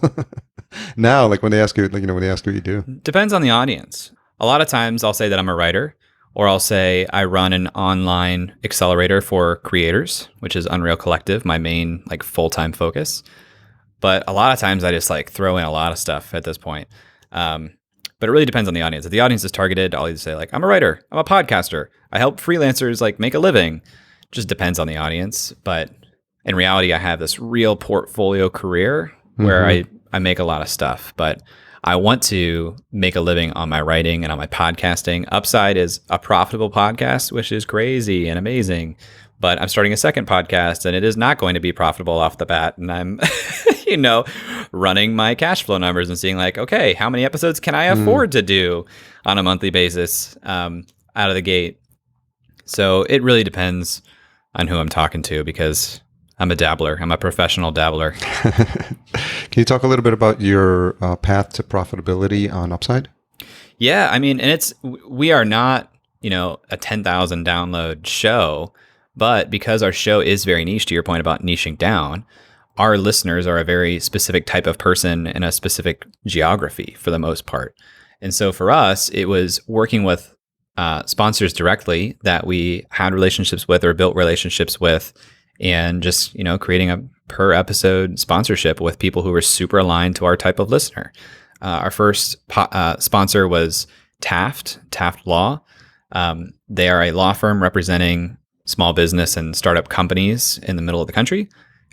now, like when they ask you, like, when they ask you what you do? Depends on the audience. A lot of times I'll say that I'm a writer, or I'll say I run an online accelerator for creators, which is Unreal Collective, my main like full-time focus. But a lot of times I just like throw in a lot of stuff at this point. But it really depends on the audience. If the audience is targeted, I'll either say like, I'm a writer, I'm a podcaster, I help freelancers like make a living. Just depends on the audience. But in reality, I have this real portfolio career where I make a lot of stuff, but I want to make a living on my writing and on my podcasting. Upside is a profitable podcast, which is crazy and amazing. But I'm starting a second podcast and it is not going to be profitable off the bat. And I'm, running my cash flow numbers and seeing like, okay, how many episodes can I afford to do on a monthly basis out of the gate? So it really depends on who I'm talking to because I'm a dabbler. I'm a professional dabbler. Can you talk a little bit about your path to profitability on Upside? Yeah, I mean, and we are not, a 10,000 download show, but because our show is very niche, to your point about niching down, our listeners are a very specific type of person in a specific geography for the most part. And so for us, it was working with sponsors directly that we had relationships with or built relationships with, and just, creating a per episode sponsorship with people who were super aligned to our type of listener. Our first sponsor was Taft Law. They are a law firm representing small business and startup companies in the middle of the country.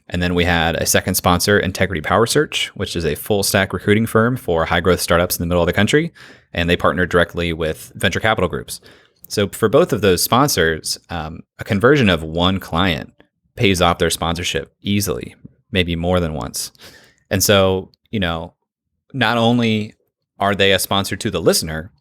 And then we had a second sponsor, Integrity Power Search, which is a full stack recruiting firm for high growth startups in the middle of the country. And they partner directly with venture capital groups. So for both of those sponsors, a conversion of one client pays off their sponsorship easily, maybe more than once. And so, not only are they a sponsor to the listener,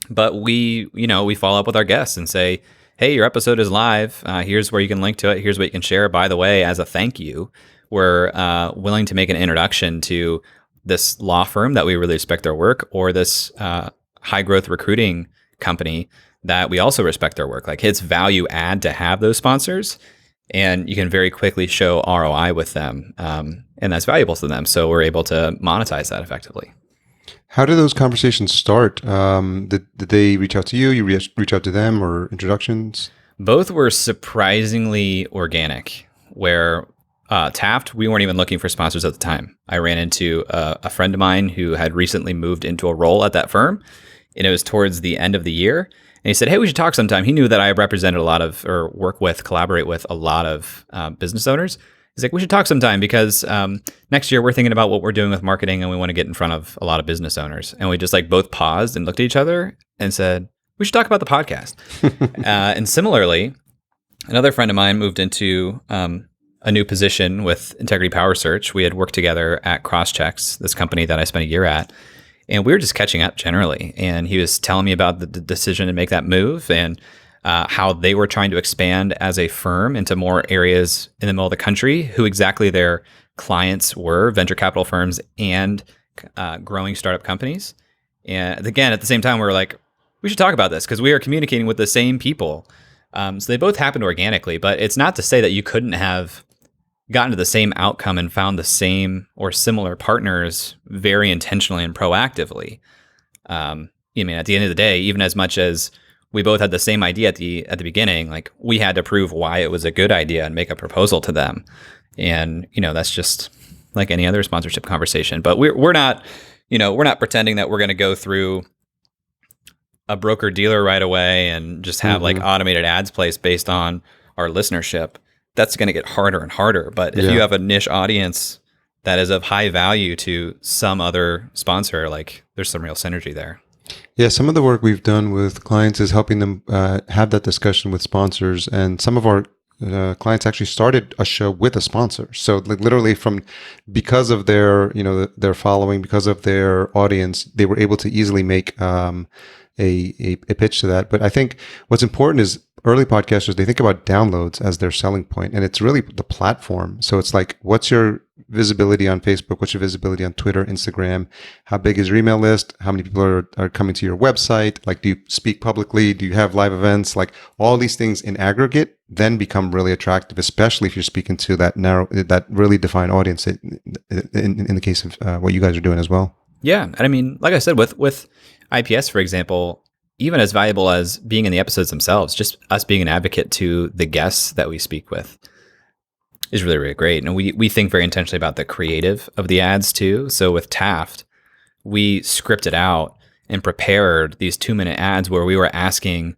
but we follow up with our guests and say, hey, your episode is live. Here's where you can link to it. Here's what you can share. By the way, as a thank you, we're willing to make an introduction to this law firm that we really respect their work, or this high growth recruiting company that we also respect their work. Like, it's value add to have those sponsors, and you can very quickly show ROI with them. And that's valuable to them. So we're able to monetize that effectively. How did those conversations start? Did they reach out to you? You reach out to them, or introductions? Both were surprisingly organic, where Taft, we weren't even looking for sponsors at the time. I ran into a friend of mine who had recently moved into a role at that firm, and it was towards the end of the year. And he said, hey, we should talk sometime. He knew that I represented a lot of, or collaborate with a lot of business owners. He's like, we should talk sometime because next year we're thinking about what we're doing with marketing and we want to get in front of a lot of business owners. And we just like both paused and looked at each other and said, we should talk about the podcast. And similarly, another friend of mine moved into a new position with Integrity Power Search. We had worked together at Crosschecks, this company that I spent a year at. And we were just catching up generally. And he was telling me about the decision to make that move and how they were trying to expand as a firm into more areas in the middle of the country, who exactly their clients were, venture capital firms and growing startup companies. And again, at the same time, we were like, we should talk about this because we are communicating with the same people. So they both happened organically, but it's not to say that you couldn't have gotten to the same outcome and found the same or similar partners very intentionally and proactively. I mean, at the end of the day, even as much as we both had the same idea at the beginning, like we had to prove why it was a good idea and make a proposal to them. And, that's just like any other sponsorship conversation. But we're not pretending that we're going to go through a broker dealer right away and just have like automated ads placed based on our listenership. That's going to get harder and harder. But if you have a niche audience that is of high value to some other sponsor, like there's some real synergy there. Yeah, some of the work we've done with clients is helping them have that discussion with sponsors. And some of our clients actually started a show with a sponsor. So like literally because of their, their following, because of their audience, they were able to easily make a pitch to that. But I think what's important is early podcasters, they think about downloads as their selling point, and it's really the platform. So it's like, what's your visibility on Facebook? What's your visibility on Twitter, Instagram? How big is your email list? How many people are coming to your website? Like, do you speak publicly? Do you have live events? Like all these things in aggregate then become really attractive, especially if you're speaking to that really defined audience in the case of what you guys are doing as well. Yeah. And I mean, like I said, with IPS, for example, even as valuable as being in the episodes themselves, just us being an advocate to the guests that we speak with is really, really great. And we think very intentionally about the creative of the ads too. So with Taft, we scripted out and prepared these 2-minute ads where we were asking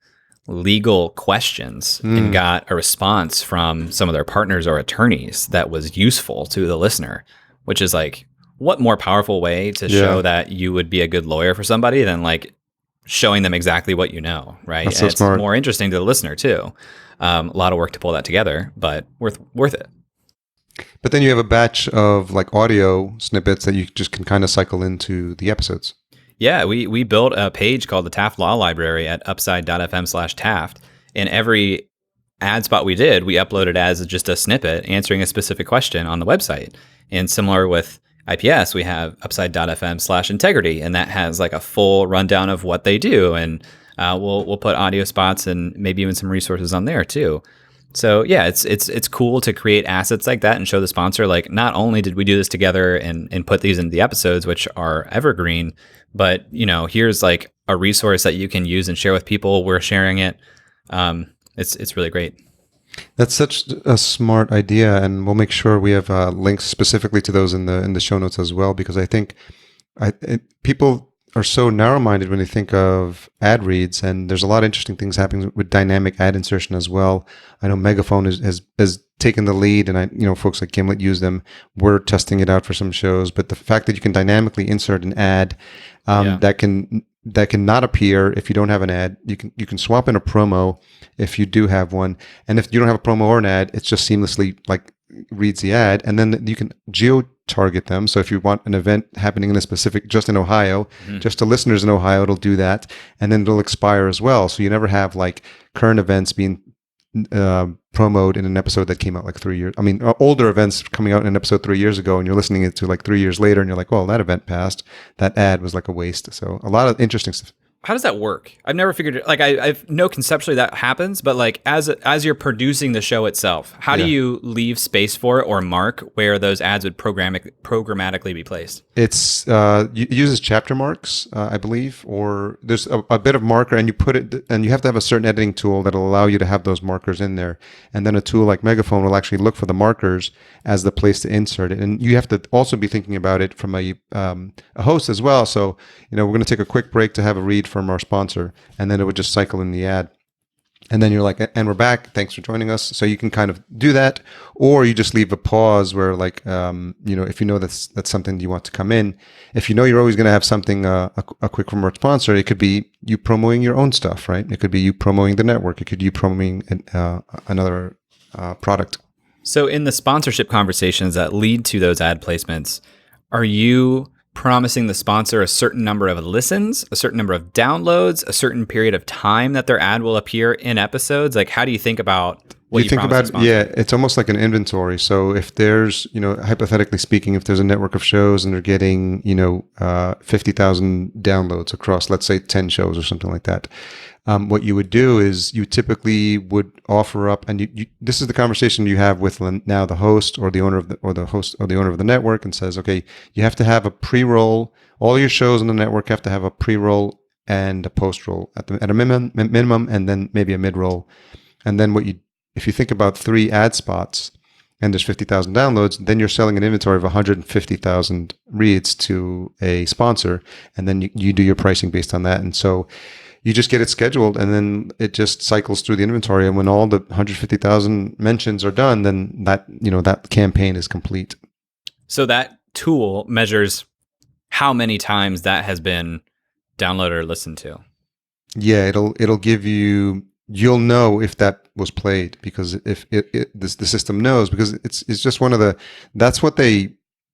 legal questions and got a response from some of their partners or attorneys that was useful to the listener, which is like, what more powerful way to show that you would be a good lawyer for somebody than like showing them exactly what you know, right? That's and so smart. It's more interesting to the listener too. A lot of work to pull that together, but worth it. But then you have a batch of like audio snippets that you just can kind of cycle into the episodes. Yeah, we built a page called the Taft Law Library at upside.fm/Taft. And every ad spot we did, we uploaded as just a snippet answering a specific question on the website. And similar with IPS, we have upside.fm/integrity, and that has like a full rundown of what they do. And we'll put audio spots and maybe even some resources on there too. So yeah, it's cool to create assets like that and show the sponsor, like, not only did we do this together and put these into the episodes, which are evergreen, but here's like a resource that you can use and share with people. We're sharing it. It's really great. That's such a smart idea, and we'll make sure we have links specifically to those in the show notes as well, because I think people are so narrow-minded when they think of ad reads, and there's a lot of interesting things happening with dynamic ad insertion as well. I know Megaphone has taken the lead, and folks like Gimlet use them. We're testing it out for some shows, but the fact that you can dynamically insert an ad that can not appear if you don't have an ad, you can swap in a promo if you do have one, and if you don't have a promo or an ad, it's just seamlessly like reads the ad, and then you can geotarget them. So if you want an event happening in a specific, just in Ohio, just to listeners in Ohio, it'll do that, and then it'll expire as well. So you never have like current events being promoted in an episode that came out like 3 years. I mean, older events coming out in an episode 3 years ago, and you're listening to like 3 years later, and you're like, well, that event passed. That ad was like a waste. So a lot of interesting stuff. how does that work? I've never figured it. Like I've know conceptually that happens, but like as you're producing the show itself, how do you leave space for it or mark where those ads would programmatically be placed? It's it uses chapter marks, I believe, or there's a bit of marker, and you put it, and you have to have a certain editing tool that'll allow you to have those markers in there. And then a tool like Megaphone will actually look for the markers as the place to insert it. And you have to also be thinking about it from a host as well. So, we're going to take a quick break to have a read from our sponsor, and then it would just cycle in the ad. And then you're like, and we're back. Thanks for joining us. So you can kind of do that, or you just leave a pause where, like, if you know that's something you want to come in. If you know you're always going to have something, a quick from our sponsor, it could be you promoting your own stuff, right? It could be you promoting the network. It could be you promoting another product. So in the sponsorship conversations that lead to those ad placements, are you promising the sponsor a certain number of listens, a certain number of downloads, a certain period of time that their ad will appear in episodes? Like, how do you think about what you think about? Yeah, it's almost like an inventory. So if there's, hypothetically speaking, if there's a network of shows and they're getting, 50,000 downloads across, let's say 10 shows or something like that. What you would do is you typically would offer up, and this is the conversation you have with now the host or the owner of the owner of the network, and says, okay, you have to have a pre-roll. All your shows on the network have to have a pre-roll and a post-roll at a minimum, and then maybe a mid-roll. And then if you think about 3 ad spots and there's 50,000 downloads, then you're selling an inventory of 150,000 reads to a sponsor, and then you do your pricing based on that. And so you just get it scheduled, and then it just cycles through the inventory. And when all the 150,000 mentions are done, then that campaign is complete. So that tool measures how many times that has been downloaded or listened to. Yeah, it'll give you. You'll know if that was played, because if the system knows, because it's just that's what they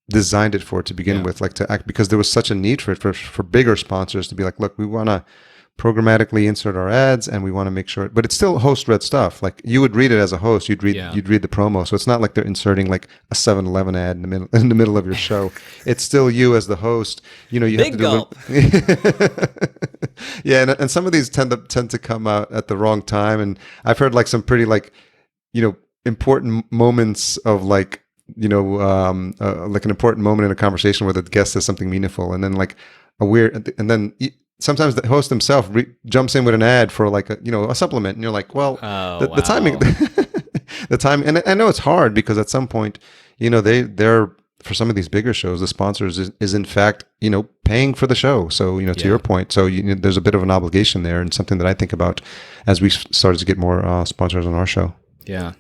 designed it for to begin with, like to act, because there was such a need for it for bigger sponsors to be like, look, we want to programmatically insert our ads, and we want to make sure, but it's still host read stuff. Like you would read it as a host, you'd read the promo. So it's not like they're inserting like a 7-Eleven ad in the middle of your show. It's still you as the host. You have to do yeah, and some of these tend to come out at the wrong time. And I've heard like some pretty important moments of like an important moment in a conversation where the guest says something meaningful, and then like and then sometimes the host himself jumps in with an ad for like a supplement, and you're like, well, the timing, the time, and I know it's hard because at some point, they're for some of these bigger shows, the sponsors is in fact, paying for the show. So, to your point, so there's a bit of an obligation there, and something that I think about as we started to get more sponsors on our show. Yeah.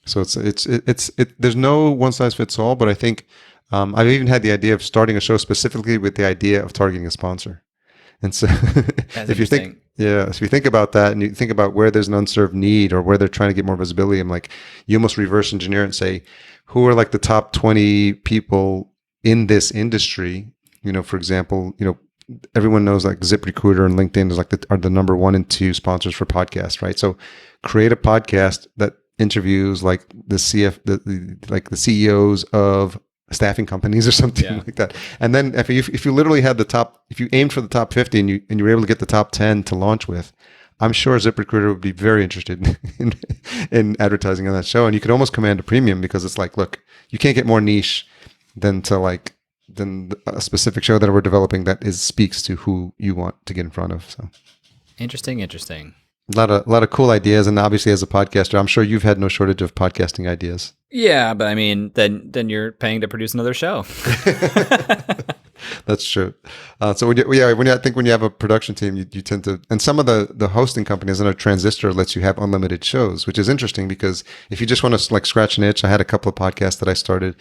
So it's there's no one size fits all, but I think I've even had the idea of starting a show specifically with the idea of targeting a sponsor. And so if you think about that, and you think about where there's an unserved need or where they're trying to get more visibility, I'm like, you almost reverse engineer and say, who are like the top 20 people in this industry? For example, everyone knows like ZipRecruiter and LinkedIn is are the number 1 and 2 sponsors for podcasts, right? So create a podcast that interviews like the CEOs of staffing companies or something like that. And then if you literally had if you aimed for the top 50 and you were able to get the top 10 to launch with, I'm sure ZipRecruiter would be very interested in advertising on that show. And you could almost command a premium, because it's like, look, you can't get more niche than a specific show that we're developing that speaks to who you want to get in front of. So Interesting. A lot of cool ideas, and obviously as a podcaster, I'm sure you've had no shortage of podcasting ideas. Yeah, but I mean, then you're paying to produce another show. That's true. So when you have a production team, you tend to, and some of the hosting companies, and a Transistor lets you have unlimited shows, which is interesting, because if you just want to like scratch an itch, I had a couple of podcasts that I started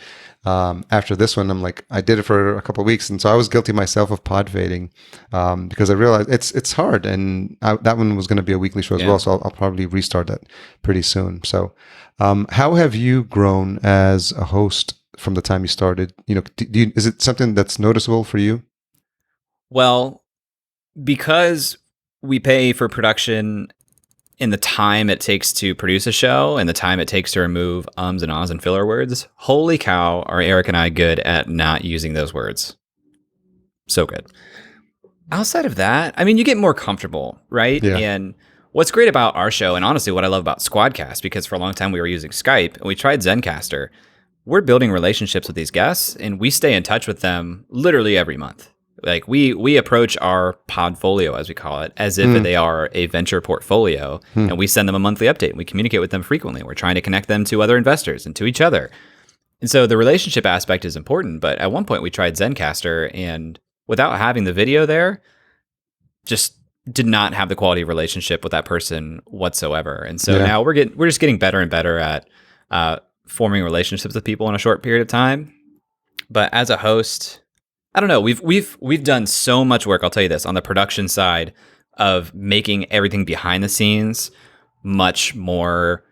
after this one. I did it for a couple of weeks, and so I was guilty myself of pod fading because I realized it's hard, and that one was going to be a weekly show as well. So I'll probably restart that pretty soon. So how have you grown as a host from the time you started? Is it something that's noticeable for you? Well, because we pay for production in the time it takes to produce a show and the time it takes to remove ums and ahs and filler words, holy cow, are Eric and I good at not using those words. So good. Outside of that, I mean, you get more comfortable, right? Yeah. And what's great about our show, and honestly, what I love about Squadcast, because for a long time we were using Skype and we tried Zencaster, we're building relationships with these guests and we stay in touch with them literally every month. Like we approach our podfolio, as we call it, as if they are a venture portfolio, and we send them a monthly update. And we communicate with them frequently. We're trying to connect them to other investors and to each other. And so the relationship aspect is important. But at one point, we tried Zencaster, and without having the video there, just did not have the quality of relationship with that person whatsoever. And so now we're just getting better and better at forming relationships with people in a short period of time. But as a host, I don't know. We've done so much work. I'll tell you this, on the production side of making everything behind the scenes much more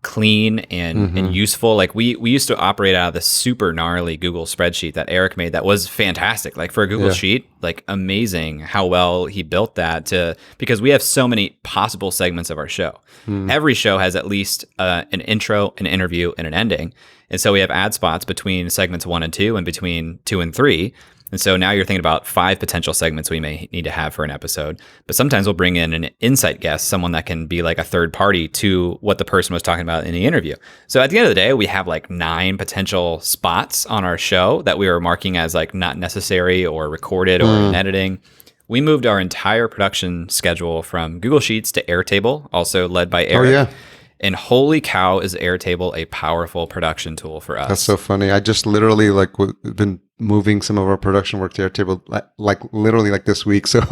clean and useful. Like we used to operate out of this super gnarly Google spreadsheet that Eric made that was fantastic. Like for a Google sheet, like amazing how well he built that because we have so many possible segments of our show. Every show has at least an intro, an interview, and an ending. And so we have ad spots between segments 1 and 2 and between 2 and 3. And so now you're thinking about 5 potential segments we may need to have for an episode. But sometimes we'll bring in an insight guest, someone that can be like a third party to what the person was talking about in the interview. So at the end of the day, we have like 9 potential spots on our show that we were marking as like not necessary or recorded or in editing. We moved our entire production schedule from Google Sheets to Airtable, also led by Eric. Oh, yeah. And holy cow, is Airtable a powerful production tool for us. That's so funny. I just literally been moving some of our production work to Airtable like literally like this week. So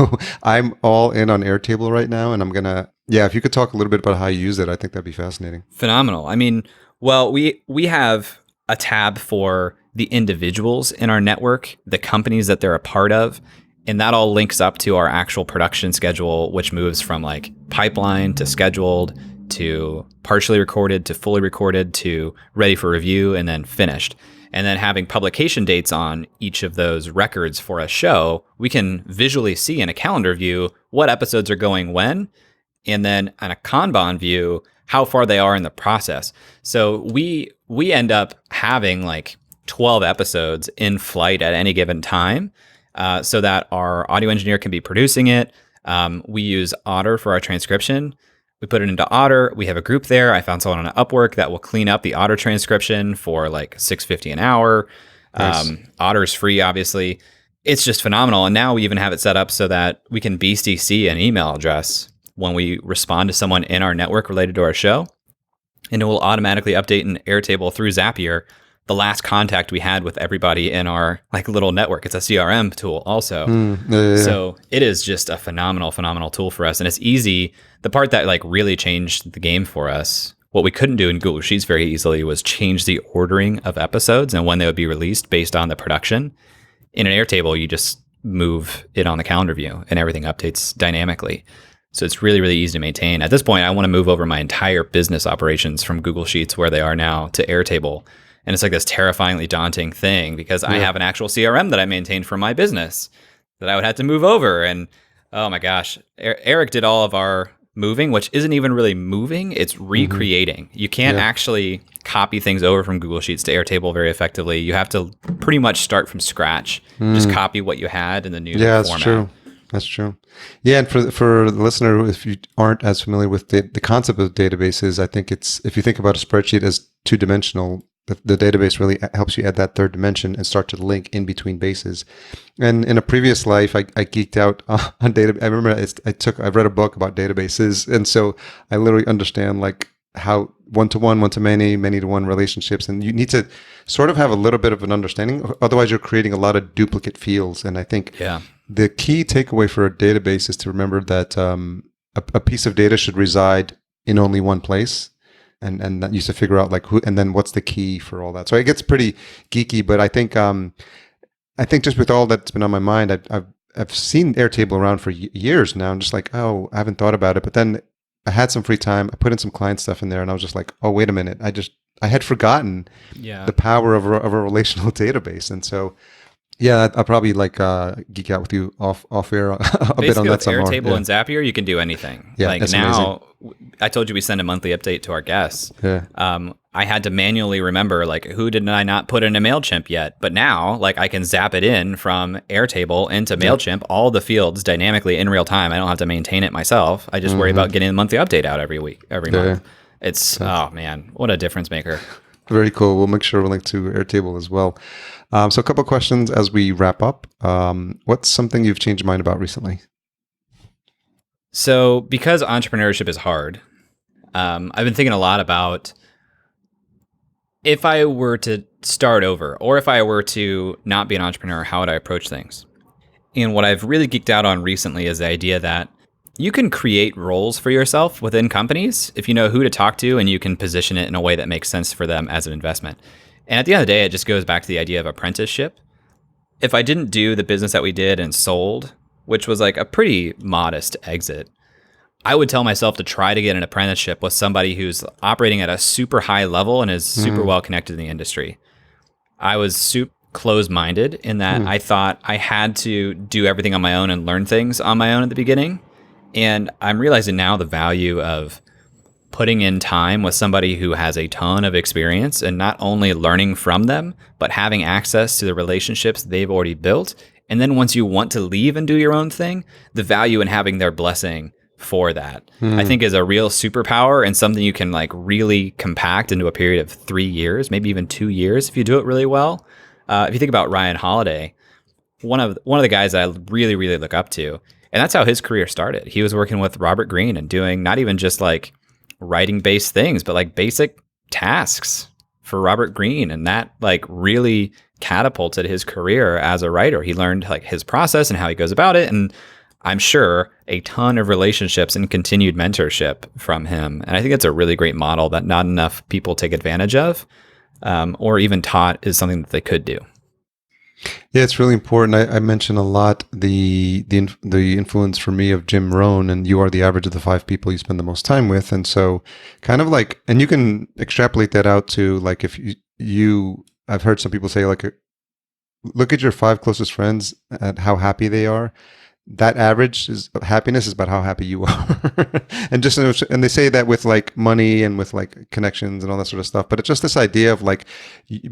I'm all in on Airtable right now. And I'm going to, if you could talk a little bit about how you use it, I think that'd be fascinating. Phenomenal. I mean, well, we have a tab for the individuals in our network, the companies that they're a part of. And that all links up to our actual production schedule, which moves from like pipeline to scheduled to partially recorded to fully recorded to ready for review and then finished. And then having publication dates on each of those records for a show, we can visually see in a calendar view what episodes are going when, and then on a Kanban view, how far they are in the process. So we end up having like 12 episodes in flight at any given time, so that our audio engineer can be producing it. We use Otter for our transcription. We put it into Otter. We have a group there. I found someone on Upwork that will clean up the Otter transcription for like $6.50 an hour. Nice. Otter is free, obviously. It's just phenomenal. And now we even have it set up so that we can BCC an email address when we respond to someone in our network related to our show. And it will automatically update in Airtable through Zapier the last contact we had with everybody in our like little network. It's a CRM tool also. So it is just a phenomenal tool for us. And it's easy. The part that like really changed the game for us, what we couldn't do in Google Sheets very easily was change the ordering of episodes and when they would be released based on the production. In an Airtable, you just move it on the calendar view and everything updates dynamically. So it's really, really easy to maintain. At this point, I want to move over my entire business operations from Google Sheets, where they are now, to Airtable. And it's like this terrifyingly daunting thing because I have an actual CRM that I maintain for my business that I would have to move over. And oh my gosh, Eric did all of our moving, which isn't even really moving. It's recreating. You can't actually copy things over from Google Sheets to Airtable very effectively. You have to pretty much start from scratch. Just copy what you had in the new format. That's true. That's true. Yeah, and for the listener, if you aren't as familiar with the concept of databases, I think if you think about a spreadsheet as two-dimensional, the database really helps you add that third dimension and start to link in between bases. And in a previous life, I geeked out on data. I remember I read a book about databases, and so I literally understand like how one-to-one, one-to-many, many-to-one relationships, and you need to sort of have a little bit of an understanding. Otherwise, you're creating a lot of duplicate fields. And I think the key takeaway for a database is to remember that a piece of data should reside in only one place. And that used to figure out like who, and then what's the key for all that. So it gets pretty geeky, but I think just with all that's been on my mind, I've seen Airtable around for years now. I'm just like, oh, I haven't thought about it. But then I had some free time. I put in some client stuff in there, and I was just like, oh, wait a minute. I had forgotten the power of a relational database, and so. Yeah, I'll probably like geek out with you off air a bit on that. Basically, with Airtable and Zapier, you can do anything. Yeah, like now, amazing. I told you we send a monthly update to our guests. Yeah. I had to manually remember, like, who did I not put in a MailChimp yet? But now, like, I can zap it in from Airtable into MailChimp, all the fields dynamically in real time. I don't have to maintain it myself. I just worry about getting the monthly update out every month. It's, oh man, what a difference maker. Very cool. We'll make sure we link to Airtable as well. So a couple of questions as we wrap up. What's something you've changed your mind about recently? So because entrepreneurship is hard, I've been thinking a lot about if I were to start over, or if I were to not be an entrepreneur, how would I approach things? And what I've really geeked out on recently is the idea that you can create roles for yourself within companies if you know who to talk to and you can position it in a way that makes sense for them as an investment. And at the end of the day, it just goes back to the idea of apprenticeship. If I didn't do the business that we did and sold, which was like a pretty modest exit, I would tell myself to try to get an apprenticeship with somebody who's operating at a super high level and is super well connected in the industry. I was super closed-minded in that I thought I had to do everything on my own and learn things on my own at the beginning. And I'm realizing now the value of putting in time with somebody who has a ton of experience and not only learning from them, but having access to the relationships they've already built. And then once you want to leave and do your own thing, the value in having their blessing for that, I think is a real superpower and something you can like really compact into a period of 3 years, maybe even 2 years if you do it really well. If you think about Ryan Holiday, one of the guys I really, really look up to, and that's how his career started. He was working with Robert Greene and doing not even just like writing based things, but like basic tasks for Robert Greene. And that like really catapulted his career as a writer. He learned like his process and how he goes about it. And I'm sure a ton of relationships and continued mentorship from him. And I think it's a really great model that not enough people take advantage of, or even taught is something that they could do. Yeah, it's really important. I mention a lot the influence for me of Jim Rohn, and you are the average of the 5 people you spend the most time with. And so kind of like, and you can extrapolate that out to like, if I've heard some people say like, look at your 5 closest friends at how happy they are. That average is happiness is about how happy you are. and they say that with like money and with like connections and all that sort of stuff, but it's just this idea of like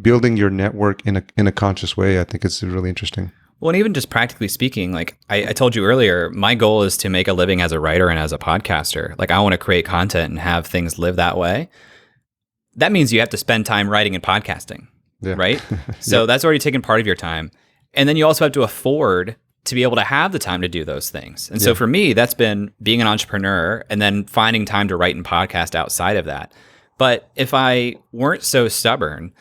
building your network in a conscious way. I think it's really interesting. Well, and even just practically speaking, like I told you earlier, my goal is to make a living as a writer and as a podcaster. Like I want to create content and have things live that way. That means you have to spend time writing and podcasting, right? So that's already taken part of your time. And then you also have to afford to be able to have the time to do those things. And so for me, that's been being an entrepreneur and then finding time to write and podcast outside of that. But if I weren't so stubborn,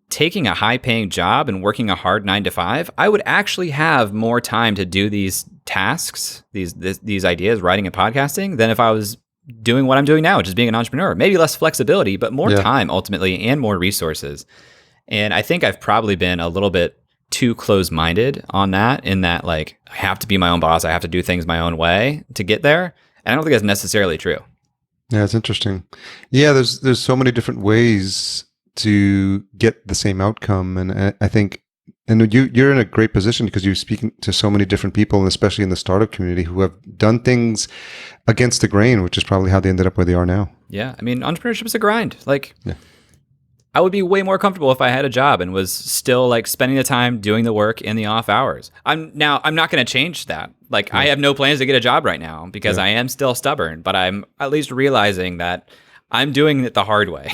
taking a high-paying job and working a hard 9 to 5, I would actually have more time to do these tasks, these ideas, writing and podcasting, than if I was doing what I'm doing now, which is being an entrepreneur. Maybe less flexibility, but more time ultimately and more resources. And I think I've probably been a little bit too close-minded on that, in that like I have to be my own boss, I have to do things my own way to get there. And I don't think that's necessarily true. Yeah, it's interesting. Yeah, there's so many different ways to get the same outcome, and I think, and you're in a great position because you're speaking to so many different people, and especially in the startup community, who have done things against the grain, which is probably how they ended up where they are now. Yeah, I mean, entrepreneurship is a grind. Like, I would be way more comfortable if I had a job and was still like spending the time doing the work in the off hours. I'm not going to change that. Like I have no plans to get a job right now because I am still stubborn, but I'm at least realizing that I'm doing it the hard way.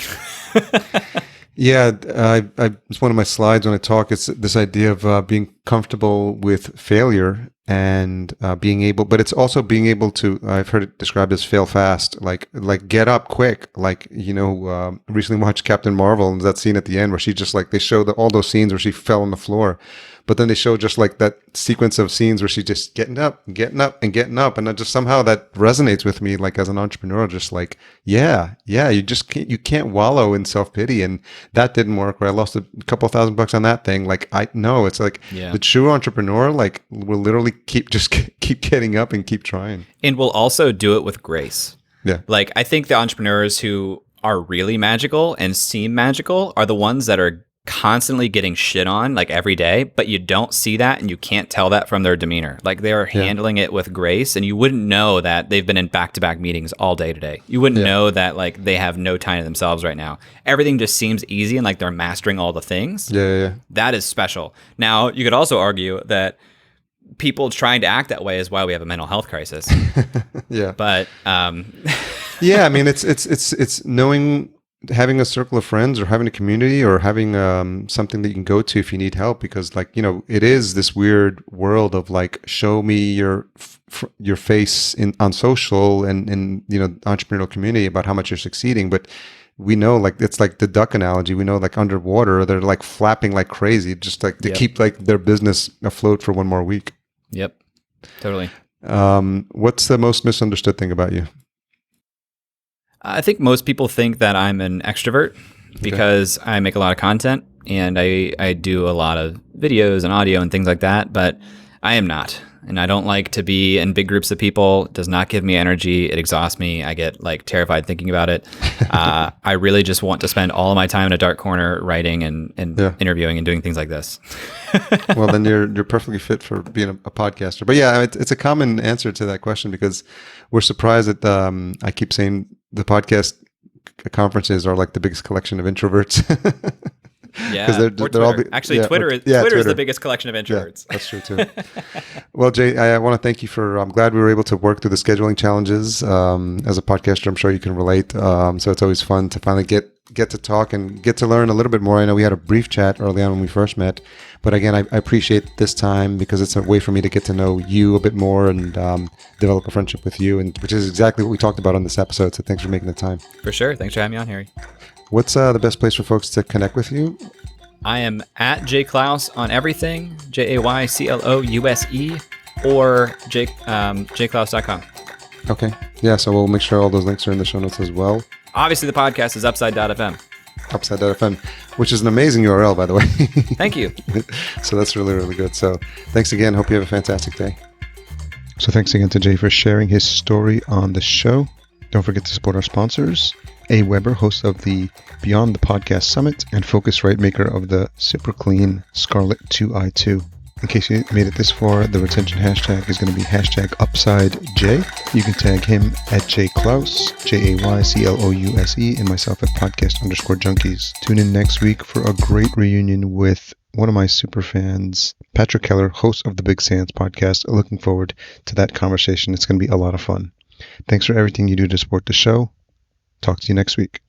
Yeah, it's one of my slides when I talk. It's this idea of being comfortable with failure and being able, but it's also being able to. I've heard it described as fail fast, like get up quick. Like recently watched Captain Marvel, and that scene at the end where she just like they show all those scenes where she fell on the floor, but then they show just like that sequence of scenes where she's just getting up, and getting up, and getting up, and just somehow that resonates with me. Like as an entrepreneur, just like you just can't wallow in self-pity, and that didn't work. Where I lost a couple $1,000 on that thing. Like I know it's like the true entrepreneur like will literally keep getting up and keep trying, and will also do it with grace. Yeah, like I think the entrepreneurs who are really magical and seem magical are the ones that are constantly getting shit on like every day, but you don't see that and you can't tell that from their demeanor. Like they are handling it with grace, and you wouldn't know that they've been in back-to-back meetings all day today. You wouldn't know that like they have no time to themselves right now. Everything just seems easy and like they're mastering all the things. That is special. Now, you could also argue that people trying to act that way is why we have a mental health crisis. But yeah, I mean, it's knowing, having a circle of friends or having a community or having something that you can go to if you need help, because like, it is this weird world of like, show me your face on social and entrepreneurial community about how much you're succeeding. But we know, like, it's like the duck analogy. We know, like, underwater, they're like flapping like crazy, just like to keep like their business afloat for one more week. Yep, totally. What's the most misunderstood thing about you? I think most people think that I'm an extrovert because I make a lot of content and I do a lot of videos and audio and things like that, but I am not. And I don't like to be in big groups of people. It does not give me energy. It exhausts me. I get like terrified thinking about it. I really just want to spend all of my time in a dark corner writing and interviewing and doing things like this. Well, then you're perfectly fit for being a podcaster. But yeah, it's a common answer to that question, because we're surprised that I keep saying the podcast conferences are like the biggest collection of introverts. Yeah, they're all actually Twitter is the biggest collection of introverts. Yeah, that's true too. Well, Jay, I want to thank you for. I'm glad we were able to work through the scheduling challenges. As a podcaster, I'm sure you can relate. So it's always fun to finally get to talk and get to learn a little bit more. I know we had a brief chat early on when we first met, but again, I appreciate this time because it's a way for me to get to know you a bit more and develop a friendship with you, and which is exactly what we talked about on this episode. So thanks for making the time. For sure. Thanks for having me on, Harry. What's the best place for folks to connect with you? I am at Clouse on everything, JayClouse, or jclouse.com. Okay. Yeah, so we'll make sure all those links are in the show notes as well. Obviously, the podcast is Upside.fm. Upside.fm, which is an amazing URL, by the way. Thank you. So that's really, really good. So thanks again. Hope you have a fantastic day. So thanks again to Jay for sharing his story on the show. Don't forget to support our sponsors. A. Weber, host of the Beyond the Podcast Summit and Focusrite, maker of the super clean Scarlett 2i2. In case you made it this far, the retention hashtag is going to be hashtag UpsideJ. You can tag him at JayClouse, JayClouse, and myself at podcast_junkies. Tune in next week for a great reunion with one of my super fans, Patrick Keller, host of the Big Sands podcast. Looking forward to that conversation. It's going to be a lot of fun. Thanks for everything you do to support the show. Talk to you next week.